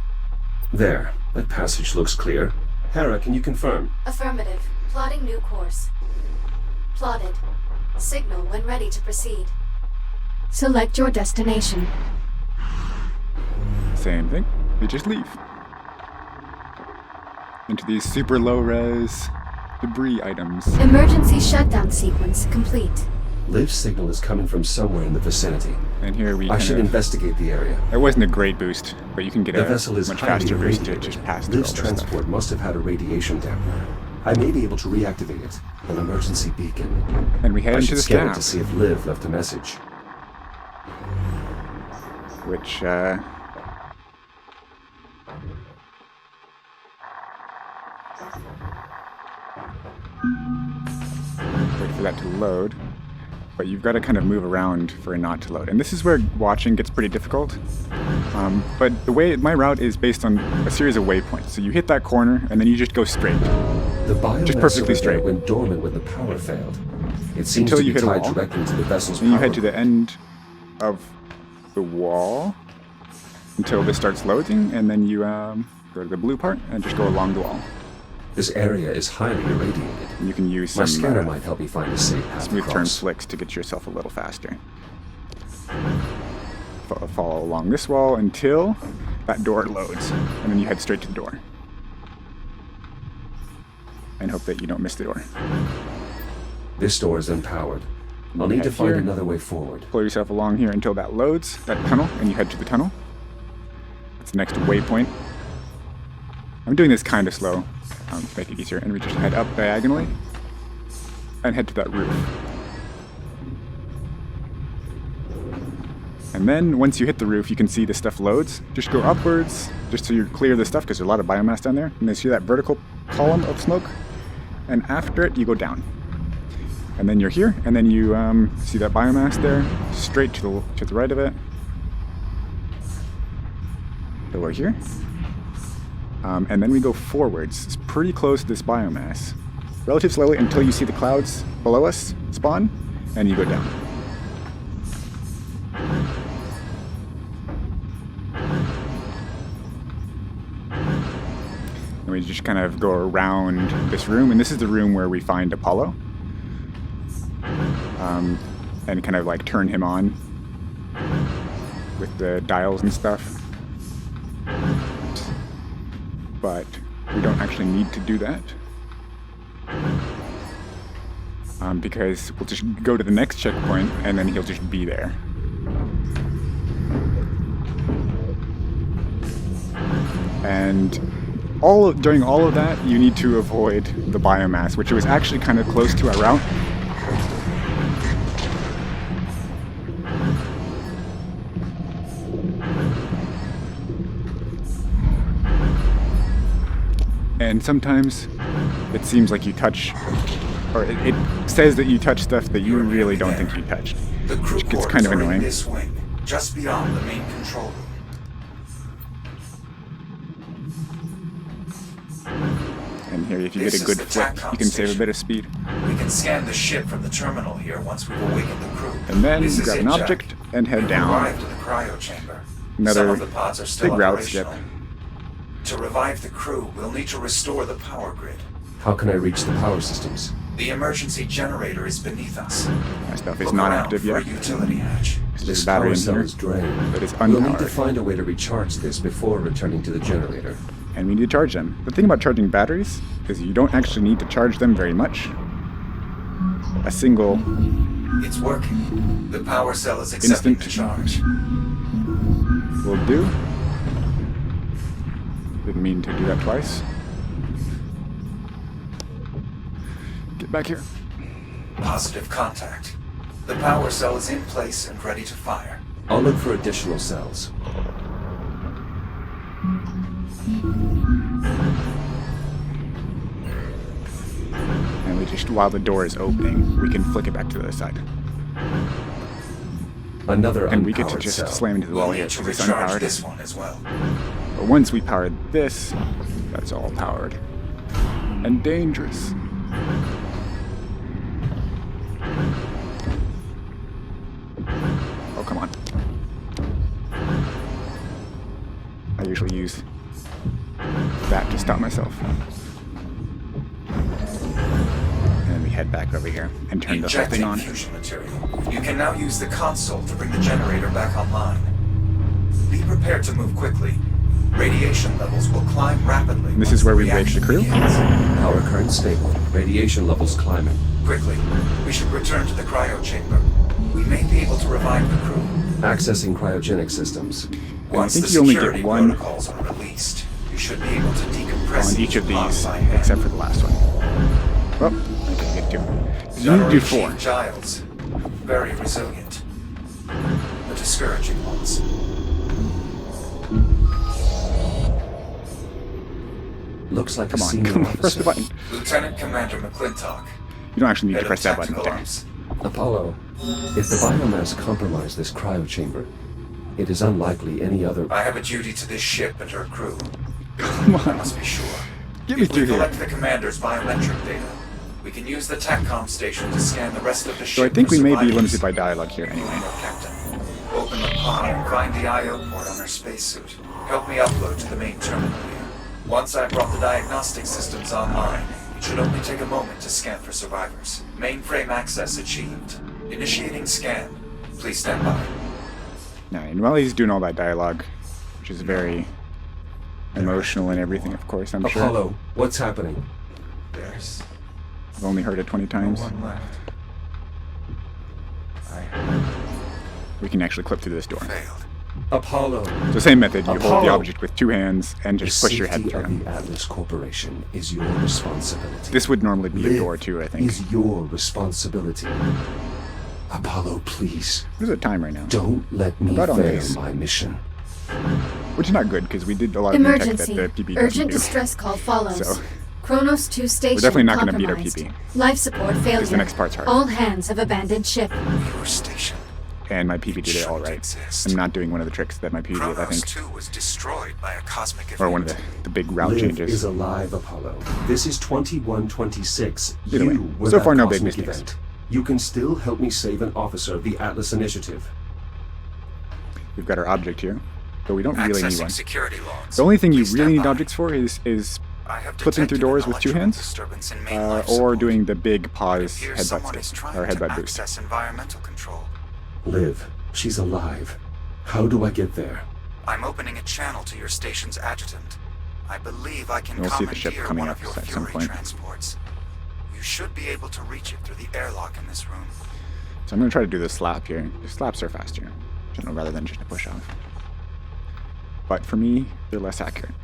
There. That passage looks clear. Hera, can you confirm? Affirmative. Plotting new course. Plotted. Signal when ready to proceed. Select your destination. Same thing, we just leave. Into these super low res debris items. Emergency shutdown sequence complete. Liv's signal is coming from somewhere in the vicinity. And here we I should kind of... investigate the area. It wasn't a great boost, but you can get The a vessel is much highly faster boost to irradiated. just pass through all Liv's this stuff. transport must have had a radiation dampener. I may be able to reactivate it. An emergency beacon. And we head I into should the scan it staff, to see if Liv left a message. which, wait for that to load. But you've got to kind of move around for it not to load. And this is where watching gets pretty difficult. But the way my route is based on a series of waypoints. So you hit that corner, and then you just go straight. The biomass Just perfectly over there straight. went dormant when the power failed. It seems Until to you be hit a tied wall. directly to the vessel's And you power. head to the end of the wall until this starts loading, and then you go to the blue part and just go along the wall. This area is highly irradiated. And you can use My some scanner might help me find a safe path smooth turn across. flicks to get yourself a little faster. Follow along this wall until that door loads, and then you head straight to the door. And hope that you don't miss the door. This door is empowered. I'll need to Head find here. another way forward. Pull yourself along here until that loads, that tunnel, and you head to the tunnel. That's the next waypoint. I'm doing this kind of slow to make it easier, and we just head up diagonally and head to that roof. And then once you hit the roof, you can see the stuff loads. Just go upwards, just so you clear the stuff, because there's a lot of biomass down there. And you see that vertical column of smoke, and after it, you go down. And then you're here, and then you see that biomass there, straight to the right of it. So we're here. And then we go forwards. It's pretty close to this biomass. Relative slowly until you see the clouds below us spawn, and you go down. And we just kind of go around this room, and this is the room where we find Apollo. And kind of like turn him on with the dials and stuff. But we don't actually need to do that. Because we'll just go to the next checkpoint and then he'll just be there. And during all of that, you need to avoid the biomass, which was actually kind of close to our route. And sometimes it seems like you touch, or it says that you touch stuff that you really don't think you touched, The crew which gets quarters kind of are in annoying. this wing, just beyond the main control room. And here, if you This get a is good the flip, TACCOM you can save a station. bit of speed. We can scan the ship from the terminal here once we've awakened the crew. And then This is grab it, an Jack. object and head We've down. arrived at the cryo chamber. Another Some of the pods are still big route skip. operational. To revive the crew, we'll need to restore the power grid. How can I reach the power systems? The emergency generator is beneath us. My stuff is Look not around active for yet. a utility hatch. There's This a battery power in cell here, is drained. but it's We'll need to unpowered. find a way to recharge this before returning to the generator. And we need to charge them. The thing about charging batteries is you don't actually need to charge them very much. A single It's working. The power cell is accepting the charge. will do. Didn't mean to do that twice. Get back here. Positive contact. The power cell is in place and ready to fire. I'll look for additional cells. And we just, while the door is opening, we can flick it back to the other side. Another And we get to unpowered just cell. slam into the We'll wall here need to because it's recharge unpowered. this one as well. But once we powered this, that's all powered. And dangerous. Oh, come on. I usually use that to stop myself. And then we head back over here and turn the whole thing Injecting on. fusion material. You can now use the console to bring the generator back online. Be prepared to move quickly. Radiation levels will climb rapidly. This once is where we wake reaction the crew? begins. Power current stable. Radiation levels climbing. Quickly, we should return to the cryo chamber. We may be able to revive the crew. Accessing cryogenic systems. Once think the you only security get one protocols are released, you should be able to decompress on each of pod these, by hand. except for the last one. Well, I didn't get to. You need to do 4. Chief Giles, very resilient. The discouraging ones. Looks like Come a on, senior come on, press the officer. button. Lieutenant Commander McClintock. You don't actually need Head to of press that button Tactical there. Arms. Apollo, if the biomass compromised this cryochamber, it is unlikely any other... I have a duty to this ship and her crew. Come I on. must be sure. Get me If we through here. collect the commander's biometric data, we can use the TACCOM station to scan the rest of the ship. So I think for we may be survivors. limited by dialogue here anyway. Captain, open the pod and find the I/O port on her spacesuit. Help me upload to the main terminal here. Once I've brought the diagnostic systems online, it should only take a moment to scan for survivors. Mainframe access achieved. Initiating scan. Please stand by. Now, and while he's doing all that dialogue, which is very emotional and everything, of course, I'm sure. Apollo, what's happening? There's I've only heard it 20 no times. one left. I We can actually clip through this door. failed. Apollo, So same method, you hold the Apollo. object with 2 hands and the just push your head safety through. of the Atlas Corporation is your responsibility. This would normally be a Live door too, I think. is your responsibility. Apollo, please, What is the time right now? don't let me About on fail this. my mission. Which is not good, because we did a lot of new tech that Emergency. the PP doesn't Urgent do. distress call follows. So- Kronos 2 station definitely not gonna beat our compromised. PP. Life support failure. the next part's hard. All hands have abandoned ship. Your station. And my PP did it all right. Exist. I'm not doing one of the tricks that my PP did, I Kronos think. 2 was destroyed by a cosmic event. Or one of the big route Live changes. is alive, Apollo. This is 2126. Either way, You were so that far no big cosmic mistakes. event. You can still help me save an officer of the Atlas Initiative. We've got our object here, but we don't really need Accessing one. security logs. The only thing you Please really stand need by. objects for is I have flipping through detected doors an with 2 electrical hands, disturbance in main life or support. doing the big It pause appears headbutt someone is stick, trying or to headbutt boost. access environmental control. Liv, she's alive. How do I get there? I'm opening a channel to your station's adjutant. I believe I can We'll see the ship commandeer coming one up of your at some Fury point. transports. You should be able to reach it through the airlock in this room. So I'm going to try to do the slap here. The slaps are faster, rather than just a push off. But for me, they're less accurate.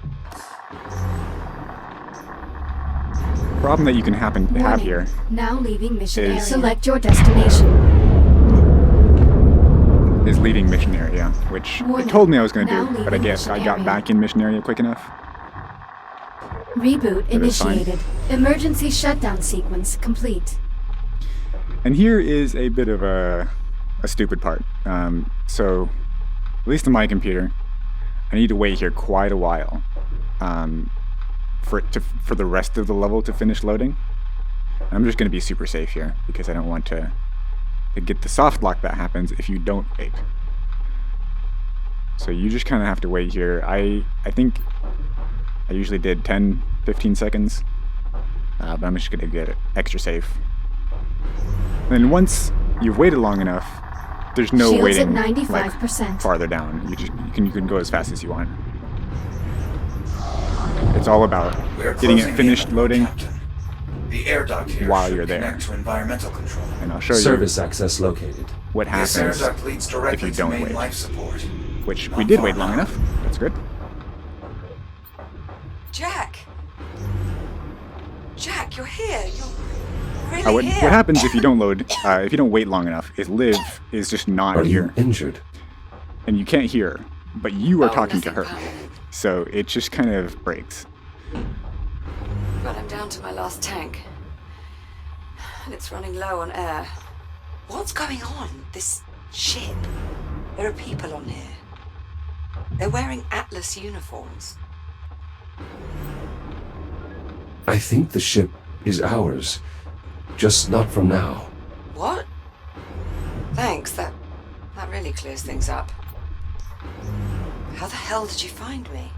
Problem that you can have Warning. here Now leaving mission is- area. Select your destination. is leaving mission area, which it Warning. told me I was going to Now do, but I leaving guess I mission got area. back in mission area quick enough. Reboot It is fine. initiated. Emergency shutdown sequence complete. And here is a bit of a stupid part. So, at least on my computer, I need to wait here quite a while for the rest of the level to finish loading. I'm just going to be super safe here because I don't want to get the soft lock that happens if you don't wait. So you just kind of have to wait here. I think I usually did 10-15 seconds but I'm just going to get it extra safe. And once you've waited long enough, there's no Shields waiting at like 95%. farther down. You can go as fast as you want. It's all about getting it finished loading The air duct here while should you're there. connect to environmental control. And I'll show you Service access located. what This air happens duct leads if directly you to don't main wait. life support. Which Not we did far wait long now. enough. That's good. Jack! Jack, you're here. You're really What here. happens if you don't load, if you don't wait long enough, is Liv is just not Are here. you injured? And you can't hear her, but you are Oh, talking to her. nothing permanent. So it just kind of breaks. But I'm down to my last tank. And it's running low on air. What's going on? This ship? There are people on here. They're wearing Atlas uniforms. I think the ship is ours. Just not from now. What? Thanks, that really clears things up. How the hell did you find me?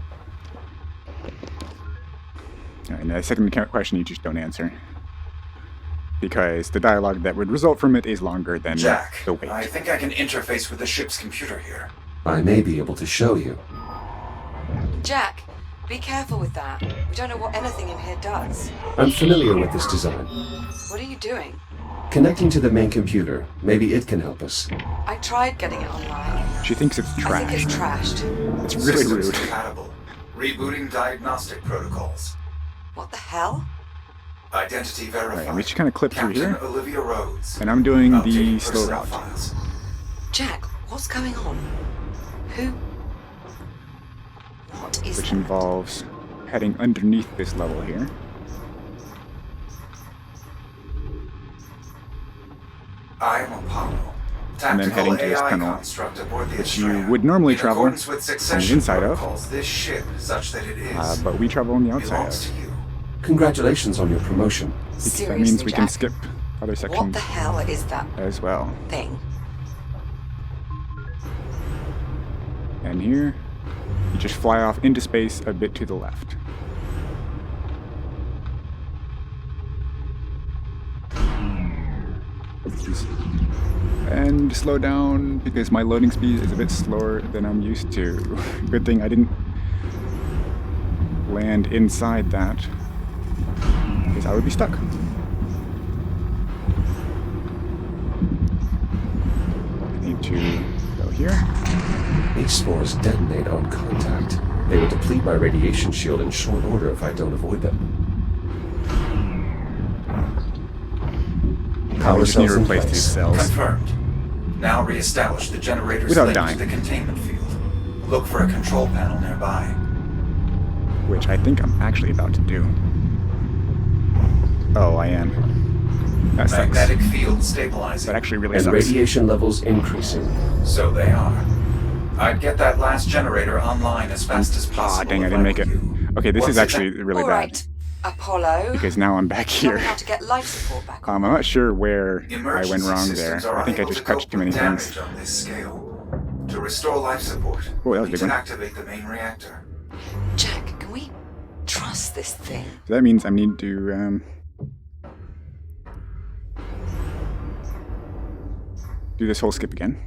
And the second question you just don't answer. Because the dialogue that would result from it is longer than Jack, the wait. I think I can interface with the ship's computer here. I may be able to show you. Jack, be careful with that. We don't know what anything in here does. I'm familiar with this design. What are you doing? Connecting to the main computer. Maybe it can help us. I tried getting it online. She thinks it's I think trash. it's trashed. It's really Systems rude. compatible. Rebooting diagnostic protocols. What the hell? Identity verified. Alright, we should kind of clip through Captain here. Olivia Rhodes. And I'm doing the Updating slow personnel route. files. Jack, what's going on? Who? What is Which that? involves heading underneath this level here. I am Apollo. And then Tactical heading to this AI tunnel, construct aboard the which you Australia. would normally In travel accordance with on the succession inside of. protocols, this ship, such that it is, But we travel on the outside belongs of. to you. Congratulations on your promotion. Because that Seriously, means we can Jack? skip other What sections the hell is that as well. thing? And here, you just fly off into space a bit to the left. And slow down because my loading speed is a bit slower than I'm used to. Good thing I didn't land inside that, because I would be stuck. I need to go here. These spores detonate on contact. They will deplete my radiation shield in short order if I don't avoid them. I just need to in replace place. these cells. Confirmed. Now reestablish the generators Without linked dying. to the containment field. Look for a control panel nearby. Which I think I'm actually about to do. Oh, I am. That sucks. Magnetic field stabilizing. That actually really And sucks. radiation levels increasing. So they are. I'd get that last generator online as fast as possible. Ah, dang, I if didn't make were it. you. Okay, this Once is it's actually really All bad. right, Apollo. Because now I'm back Tell here. me how to get life support back on. I'm not sure where I Emergency went wrong there. systems are I think I unable just to touched cope too many with things. damage on this scale. To restore life support, Oh, that was a we big can one. activate the main reactor. Jack, can we trust this thing? So that means I need to do this whole skip again.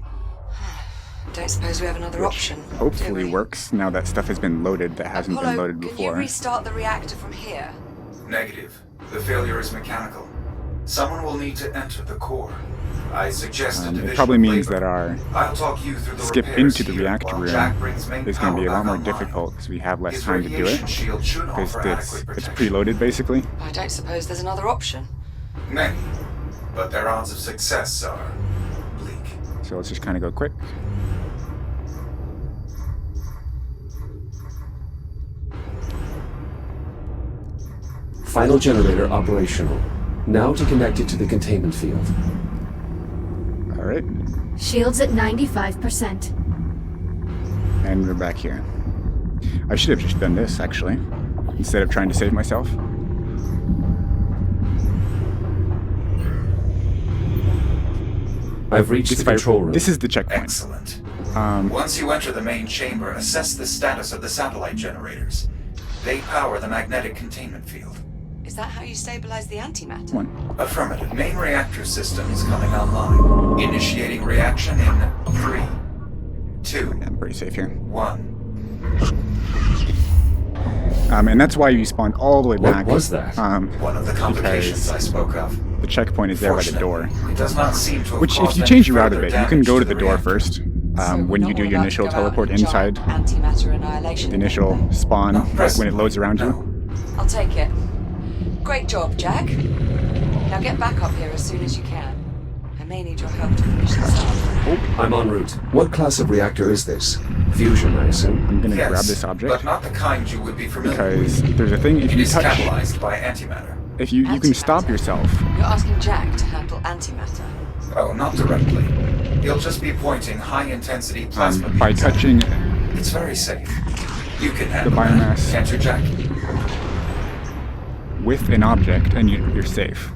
Don't suppose we have another option. do Hopefully we? works now that stuff has been loaded that hasn't Apollo, been loaded can you before. restart the reactor from here? Negative. The failure is mechanical. Someone will need to enter the core. I suggest a division It probably of means labor. that our I'll talk you through the skip repairs into the here reactor while Jack brings room main is going to be a power lot more back online. difficult because we have less His time to do radiation it. shield should Because offer it's adequate protection. preloaded basically. I don't suppose there's another option. Many, but their odds of success are bleak. So let's just kind of go quick. Final generator operational. Now to connect it to the containment field. Alright, Shields at 95%. and we're back here. I should have just done this actually, instead of trying to save myself. I've reached the control room. This is the checkpoint. Excellent. Um, Once you enter the main chamber, assess the status of the satellite generators. They power the magnetic containment field. Is Is that how you stabilize the antimatter? Come on. Affirmative. Main reactor system is coming online. Initiating reaction in 3, 2, I'm pretty safe here. 1. And that's why you spawned all the way back. What was that? One of the complications I spoke of. The checkpoint is there by the door. It does not seem to have Which, if caused you any change your route a further bit, you can damage go to the the door reactor. first. When you do your initial teleport inside, Antimatter annihilation. the initial spawn, No, like press when it loads around no. you. I'll take it. Great job, Jack. Now get back up here as soon as you can. I may need your help to finish this up. I'm en route. What class of reactor is this? Fusion, I assume. I'm gonna Yes, grab this object but not the kind you would be familiar because with. there's a thing if It you is touch, catalyzed by antimatter. if you can stop Antimatter. yourself. You're asking Jack to handle antimatter. Oh, not directly. He'll just be pointing high-intensity plasma By beams at touching it. It's very safe. You can handle biomass. that, can't you, Jack? with an object, and you're safe.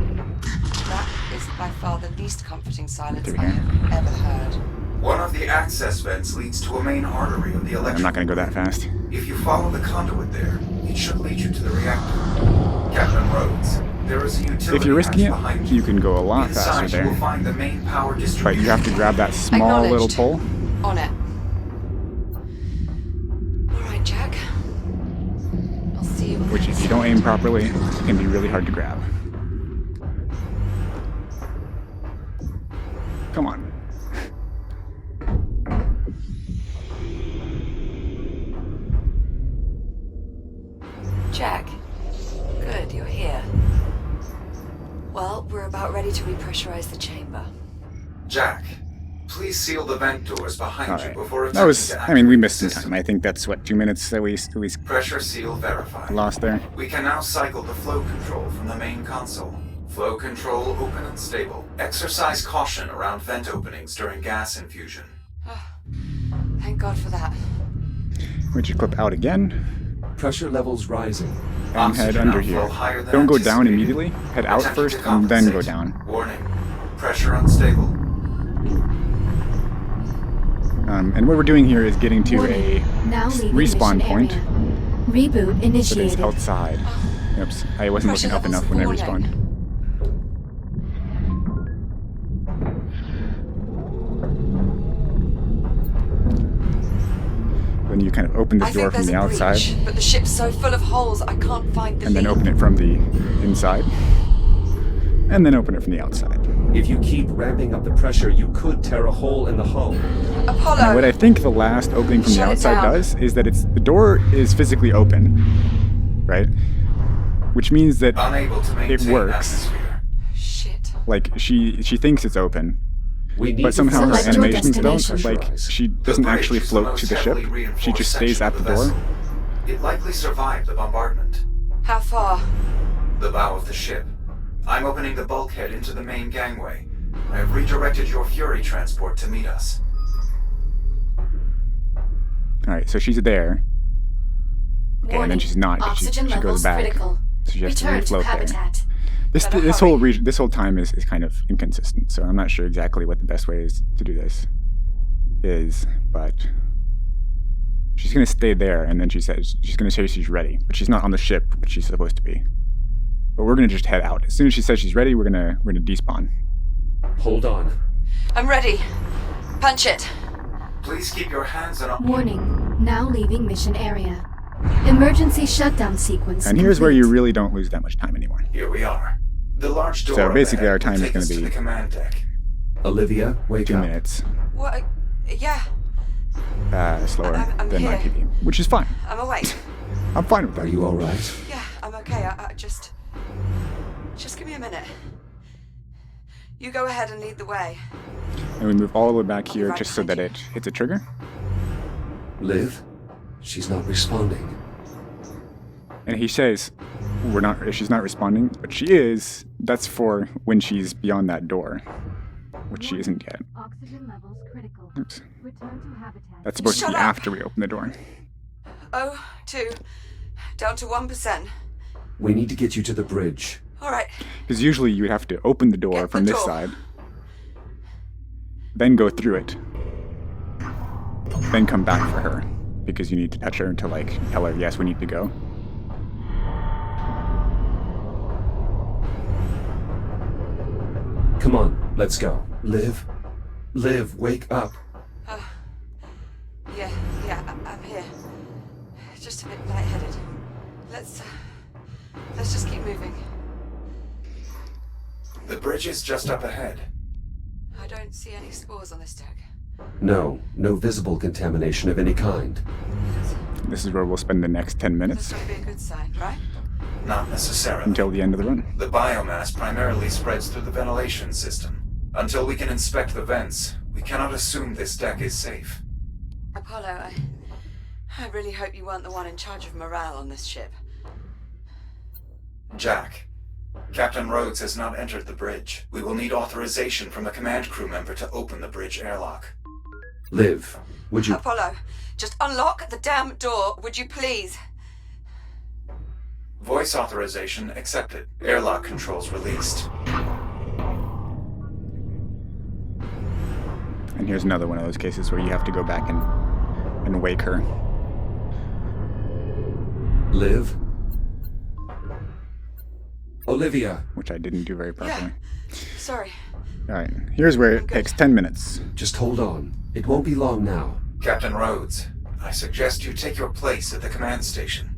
That is by far the least comforting silence There we I go. have ever heard. One of the access vents leads to a main artery of the electrical. I'm not gonna go that fast. If you follow the conduit there, it should lead you to the reactor. Captain Rhodes, there is a utility If you're risking hatch it, behind you can go a lot Inside, faster you will there. find the main power But distribution. you have to grab that small little Acknowledged. pole. On it. Alright, Jack. I'll see you on Which, the if you don't aim properly, can be really hard to grab. Come on. Jack. Good, you're here. Well, we're about ready to repressurize the chamber. Jack, please seal the vent doors behind All you right. before That was, attempting to I mean, we activate missed the some system. time. I think that's, what, 2 minutes that we Pressure seal verified. lost there. We can now cycle the flow control from the main console. Flow control open and stable. Exercise caution around vent openings during gas infusion. Thank God for that. We should clip out again Pressure levels rising. and head Oxygen under outflow here. higher than Don't go down anticipated. immediately. Head out Attempting first to and then go compensate. down. Warning. Pressure unstable. And what we're doing here is getting to a Warning. Now leaving respawn mission point area. Reboot that is initiated. outside. Oops, I wasn't Pressure looking up levels enough when I falling. respawned. Then you kind of open the I door think from there's the a outside, breach, but the ship's so full of holes I can't find the and then lead. open it from the inside, and then open it from the outside. If you keep ramping up the pressure, you could tear a hole in the hull. Apollo! Now, what I think the last opening from the Shut it outside down. does is that the door is physically open, right? Which means that Unable to maintain works. atmosphere. Shit. like she thinks it's open, We need but to somehow her Select your animations don't. destination. Like she The doesn't bridge actually is the float most to the ship. heavily reinforced She just stays section at of the door. vessel. It likely survived the bombardment. How far? The bow of the ship. I'm opening the bulkhead into the main gangway. I have redirected your Fury transport to meet us. All right, so she's there. Okay, and then Warning. she's not. But she Oxygen goes levels back. critical. So she has to Return to refloat there. habitat. This Gotta this hurry. whole time is kind of inconsistent. So I'm not sure exactly what the best way is to do this is, but she's gonna stay there, and then she says she's gonna say she's ready, but she's not on the ship, which she's supposed to be. But we're gonna just head out as soon as she says she's ready. We're gonna despawn. Hold on. I'm ready. Punch it. Please keep your hands on. Warning. Now leaving mission area. Emergency shutdown sequence. And here's where you complete. really don't lose that much time anymore. Here we are. The large door. So up basically ahead our time will is take gonna us to be- the command deck. Olivia, wake 2 up. minutes What? Yeah, slower I'm than my here. PB, which is fine. I'm awake. I'm fine with Are that. you all right? Yeah, I'm okay. I just give me a minute. You go ahead and lead the way. And we move all the way back here right just so that behind it hits a trigger. Liv? She's not responding. And he says, she's not responding, but she is. That's for when she's beyond that door, which she isn't yet. Oxygen levels critical. Oops. Return to habitat. That's supposed to Shut be up. after we open the door. Oh, 2. Down to 1%. We need to get you to the bridge. All right. Because usually you would have to open the door Get the from this door. side, then go through it, then come back for her. because you need to touch her to, like, tell her, yes, we need to go. Come on, let's go. Liv? Liv, wake up. Yeah, I'm here. Just a bit lightheaded. Let's just keep moving. The bridge is just up ahead. I don't see any spores on this deck. No visible contamination of any kind. This is where we'll spend the next 10 minutes That's gotta be a good sign, right? Not necessarily. until the end of the run. The biomass primarily spreads through the ventilation system. Until we can inspect the vents, we cannot assume this deck is safe. Apollo, I really hope you weren't the one in charge of morale on this ship. Jack, Captain Rhodes has not entered the bridge. We will need authorization from a command crew member to open the bridge airlock. Liv, would you... Apollo, just unlock the damn door, would you please? Voice authorization accepted. Airlock controls released. And here's another one of those cases where you have to go back and wake her. Liv? Olivia. Which I didn't do very properly. Sorry. Alright, here's where it takes 10 minutes. Just hold on. It won't be long now. Captain Rhodes, I suggest you take your place at the command station.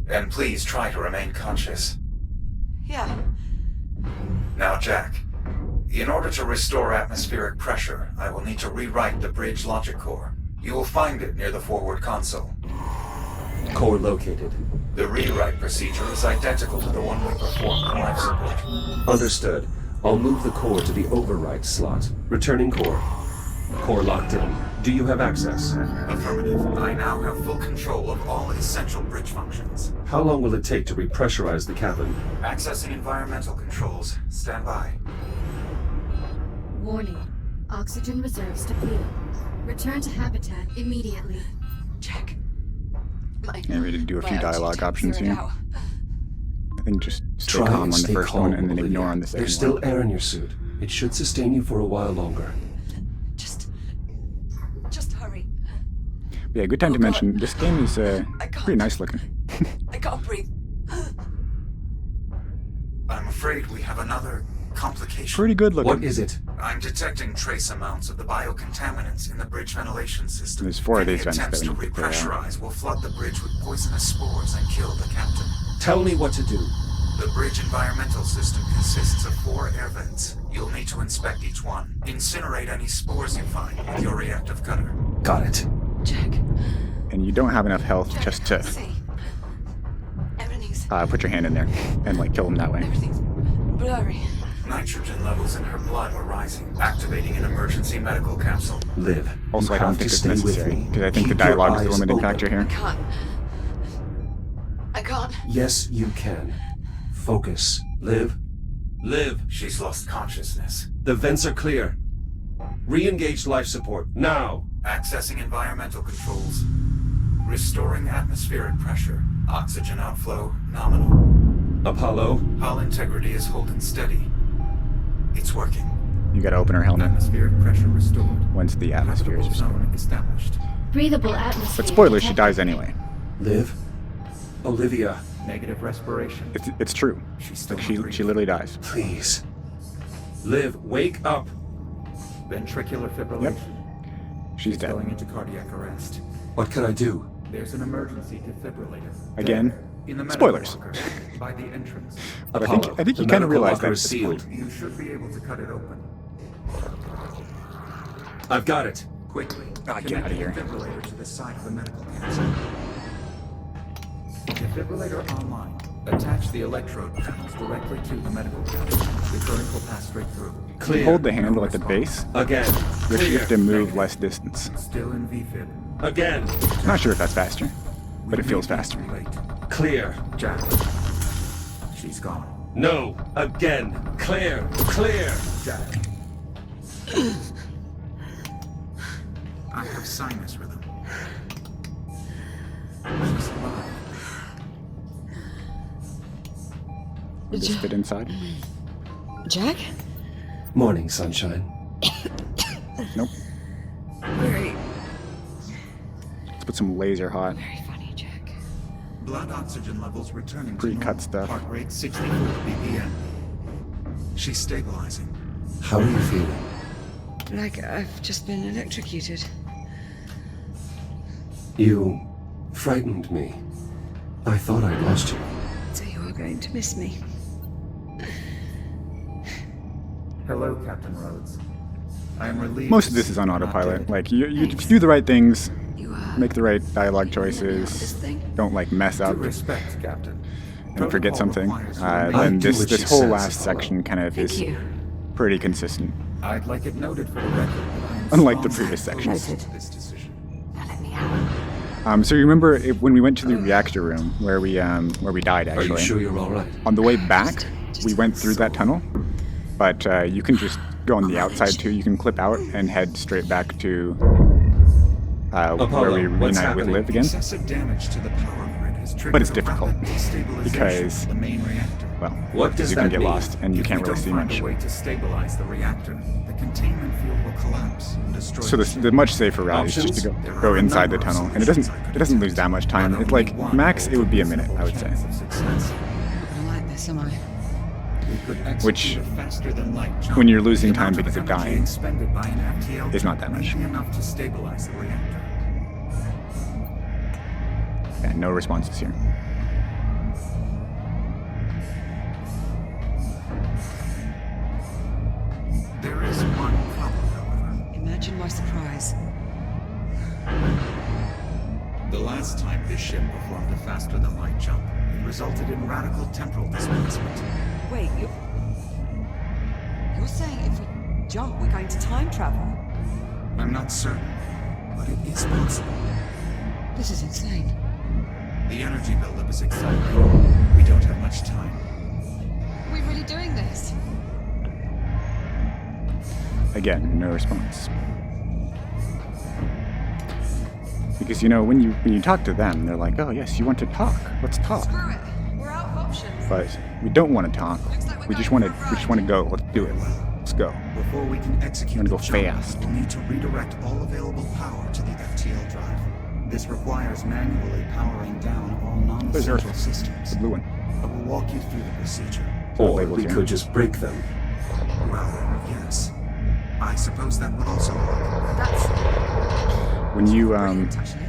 And please try to remain conscious. Yeah. Now, Jack, in order to restore atmospheric pressure, I will need to rewrite the bridge logic core. You will find it near the forward console. Core located. The rewrite procedure is identical to the one we performed in life support. Understood. I'll move the core to the overwrite slot. Returning core. Core locked in. Do you have access? Affirmative. I now have full control of all essential bridge functions. How long will it take to repressurize the cabin? Accessing environmental controls. Stand by. Warning. Oxygen reserves depleted. Return to habitat immediately. Jack. And we did do a few my dialogue OT options zeroed here. out. I think just stay Try calm and on the stay first calm, one and then Olivia. ignore on the second There's still one. air in your suit. It should sustain you for a while longer. Just hurry. Yeah, good time to mention, this game is pretty nice looking. I can't breathe. I'm afraid we have another complication. Pretty good looking. What is it? I'm detecting trace amounts of the biocontaminants in the bridge ventilation system. There's 4 of these vents attempts that to we need to clear out. repressurize will flood the bridge with poisonous spores and kill the captain. Tell me what to do. The bridge environmental system consists of 4 air vents. You'll need to inspect each one. Incinerate any spores you find with your reactive cutter. Got it. Jack. And you don't have enough health Jack, just to see. Everything's put your hand in there and like kill them that way. everything's blurry. Nitrogen levels in her blood are rising, activating an emergency medical capsule. Liv. Also, you I don't have think to it's stay with necessary me. because I think the Keep your dialogue is the eyes limiting open. factor here. I can't. Yes, you can. Focus. Liv. Liv. She's lost consciousness. The vents are clear. Re-engage life support. Now. Accessing environmental controls. Restoring atmospheric pressure. Oxygen outflow nominal. Apollo. Hull integrity is holding steady. It's working. You gotta open her helmet Atmospheric pressure restored. once the atmosphere is Habitable restored. zone established. Breathable atmosphere. But spoilers, she detected. dies anyway. Liv. Olivia. Negative respiration. It's true. She's still Like she breathing. literally dies. Please. Liv, wake up. Ventricular fibrillation. She's dead. Going into cardiac arrest. What can I do? There's an emergency defibrillator. Again, There, in the medical spoilers. locker, by the entrance. But I Apollo, think the you kind of medical realize locker that is at this point. sealed. You should be able to cut it open. I've got it. Quickly. Get out of here. Connect the defibrillator to the side of the medical capsule. Defibrillator online. Attach the electrode panels directly to the medical capsule. The current will pass straight through. Clear. Hold the handle at the base, Again. which you Clear. have to move less distance. Still in VFib. Again. Not sure if that's faster, but it feels faster. Late. Clear. Jack. She's gone. No. Again. Clear. Clear. Jack. I have sinus rhythm. She's alive. Would this fit inside? Jack? Morning, sunshine. Nope. Where are you? with some laser hot, Very funny, Jack. Blood oxygen levels returning to pre-cut normal. stuff. Heart rate 64 BPM. She's stabilizing. How are you feeling? Like I've just been electrocuted. You frightened me. I thought I'd lost you. So you are going to miss me. Hello, Captain Rhodes. I am relieved. Most of this is on autopilot. Like, if you do the right things, You are make the right dialogue this choices, thing. don't like mess Due up respect, Captain. and forget Protocol something, requires you then I do this what she whole says, last Apollo. section kind of Thank is you. pretty consistent. I'd like it noted for the record that I am Unlike the strongly previous sections. opposed to this decision. Now let me out. So you remember when we went to the reactor room where we died Are you actually. sure you're all right? On the way back, we went through that tunnel, but you can just go on the outside too. You can clip out and head straight back to where Apollo, we what's reunite with happening? Liv again. Excessive damage to the power grid has triggered But it's a difficult, rapid destabilization because, of the main reactor. Well, What because does you can that get mean? lost and you If can't we really don't see find much. a way to stabilize the reactor, the containment field will collapse and destroy So the much safer route is just to go inside the tunnel, and it doesn't lose that much time. It's like max it would be a minute, I would say. I'm not gonna like this, am I? Which, when you're losing time because of dying, is not that much. Enough to stabilize the reactor. Yeah, no responses here. There is one problem, however. Imagine my surprise. The last time this ship performed a faster-than-light jump, it resulted in radical temporal displacement. Wait, you're saying if we jump, we're going to time travel? I'm not certain, but it is possible. This is insane. The energy buildup is accelerating. We don't have much time. Are we really doing this? Again, no response. Because when you talk to them, they're like, "Oh yes, you want to talk? Let's talk." Screw it. We're out of options. But we don't want to talk. We just want to go. Let's do it. Let's go. Before we can execute I'm gonna the go jump, fast. we'll need to redirect all available power to the FTL drive. This requires manually powering down all There's non-essential Earth. systems. The blue one. I will walk you through the procedure. So the Or labels we here. could just break them. Well, yes. I suppose that would also work. That's When you brilliant, actually.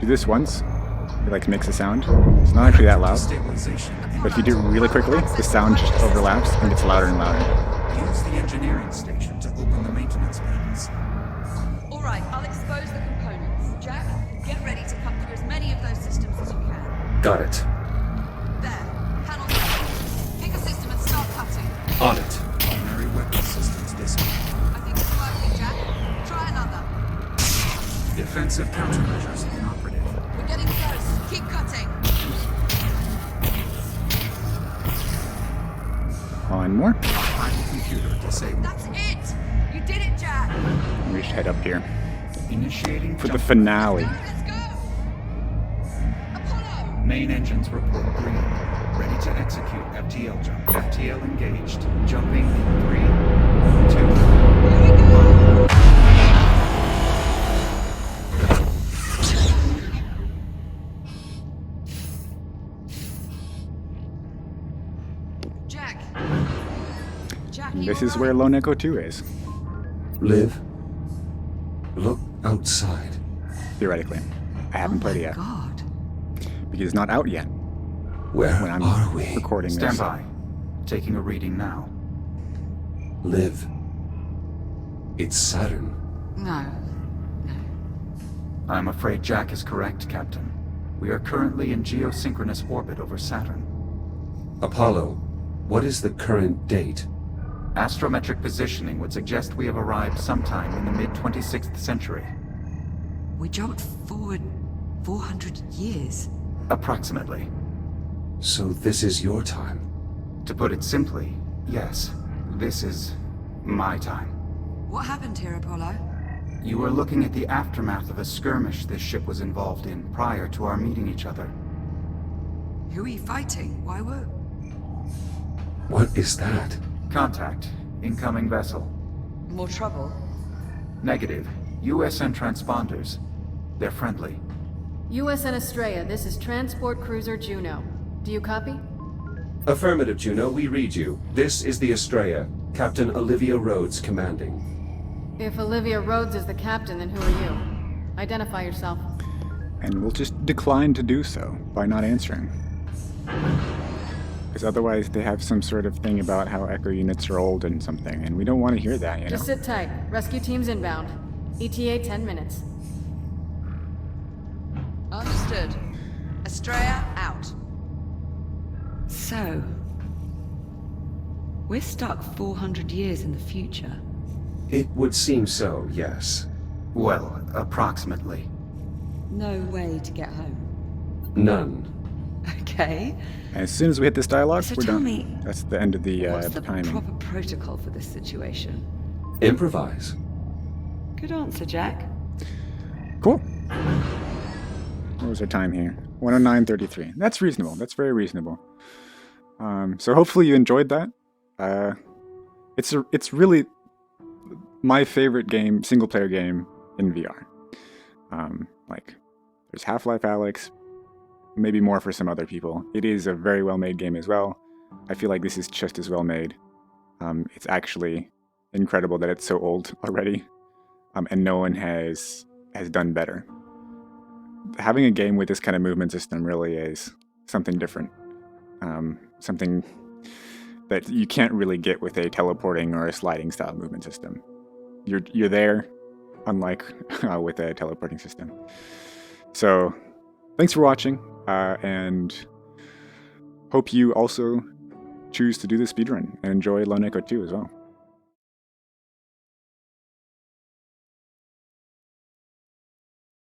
do this once, it like makes a sound. It's not actually that loud, Stabilization. but if you do it really quickly, the sound just overlaps and gets louder and louder. Use the engineering station to open the maintenance panels. All right, I'll expose the components. Jack, get ready to cut through as many of those systems as you can. Got it. There, panel down. Pick a system and start cutting. On it. Primary weapon systems disarmed. I think it's working, Jack. Try another. Defensive countermeasures inoperative. We're getting close. Keep cutting. One more. Idle computer disabled. That's it. You did it, Jack. And we should head up here Initiating for the jump. finale. Let's go. Apollo. Main engines report green. Ready to execute FTL jump. FTL engaged. Jumping in 3, 2, Here we go. Jack. Jack, And you this is all where right? Lone Echo 2 is, Liv, look outside. theoretically. I haven't played it yet, God. because it's not out yet Where when I'm are we? recording Stand this. by. Taking a reading now. Liv. It's Saturn. No. I'm afraid Jack is correct, Captain. We are currently in geosynchronous orbit over Saturn. Apollo, what is the current date? Astrometric positioning would suggest we have arrived sometime in the mid-26th century. We jumped forward 400 years. Approximately. So this is your time. To put it simply, yes, this is my time. What happened here, Apollo? You were looking at the aftermath of a skirmish this ship was involved in prior to our meeting each other. Who are you fighting? Why were... What is that? Contact. Incoming vessel. More trouble? Negative. US and transponders. They're friendly. USN Estrella, this is Transport Cruiser Juno. Do you copy? Affirmative, Juno, we read you. This is the Estrella. Captain Olivia Rhodes commanding. If Olivia Rhodes is the captain, then who are you? Identify yourself. And we'll just decline to do so by not answering. Because otherwise they have some sort of thing about how echo units are old and something, and we don't want to hear that, you know? Just sit tight. Rescue team's inbound. ETA 10 minutes. Understood. Estrella out. So, we're stuck 400 years in the future. It would seem so, yes. Well, approximately. No way to get home. None. Okay. As soon as we hit this dialogue, So we're tell done. me, That's the end of the what's the timing. proper protocol for this situation? Improvise. Good answer, Jack. Cool. What was our time here? 109:33. That's reasonable. That's very reasonable. So hopefully you enjoyed that. It's really my favorite game, single player game in VR. Like, there's Half-Life Alyx, maybe more for some other people. It is a very well made game as well. I feel like this is just as well made. It's actually incredible that it's so old already, and no one has done better. Having a game with this kind of movement system really is something different. Something that you can't really get with a teleporting or a sliding style movement system. You're there, unlike with a teleporting system. So, thanks for watching, and hope you also choose to do the speedrun and enjoy Lone Echo 2 as well.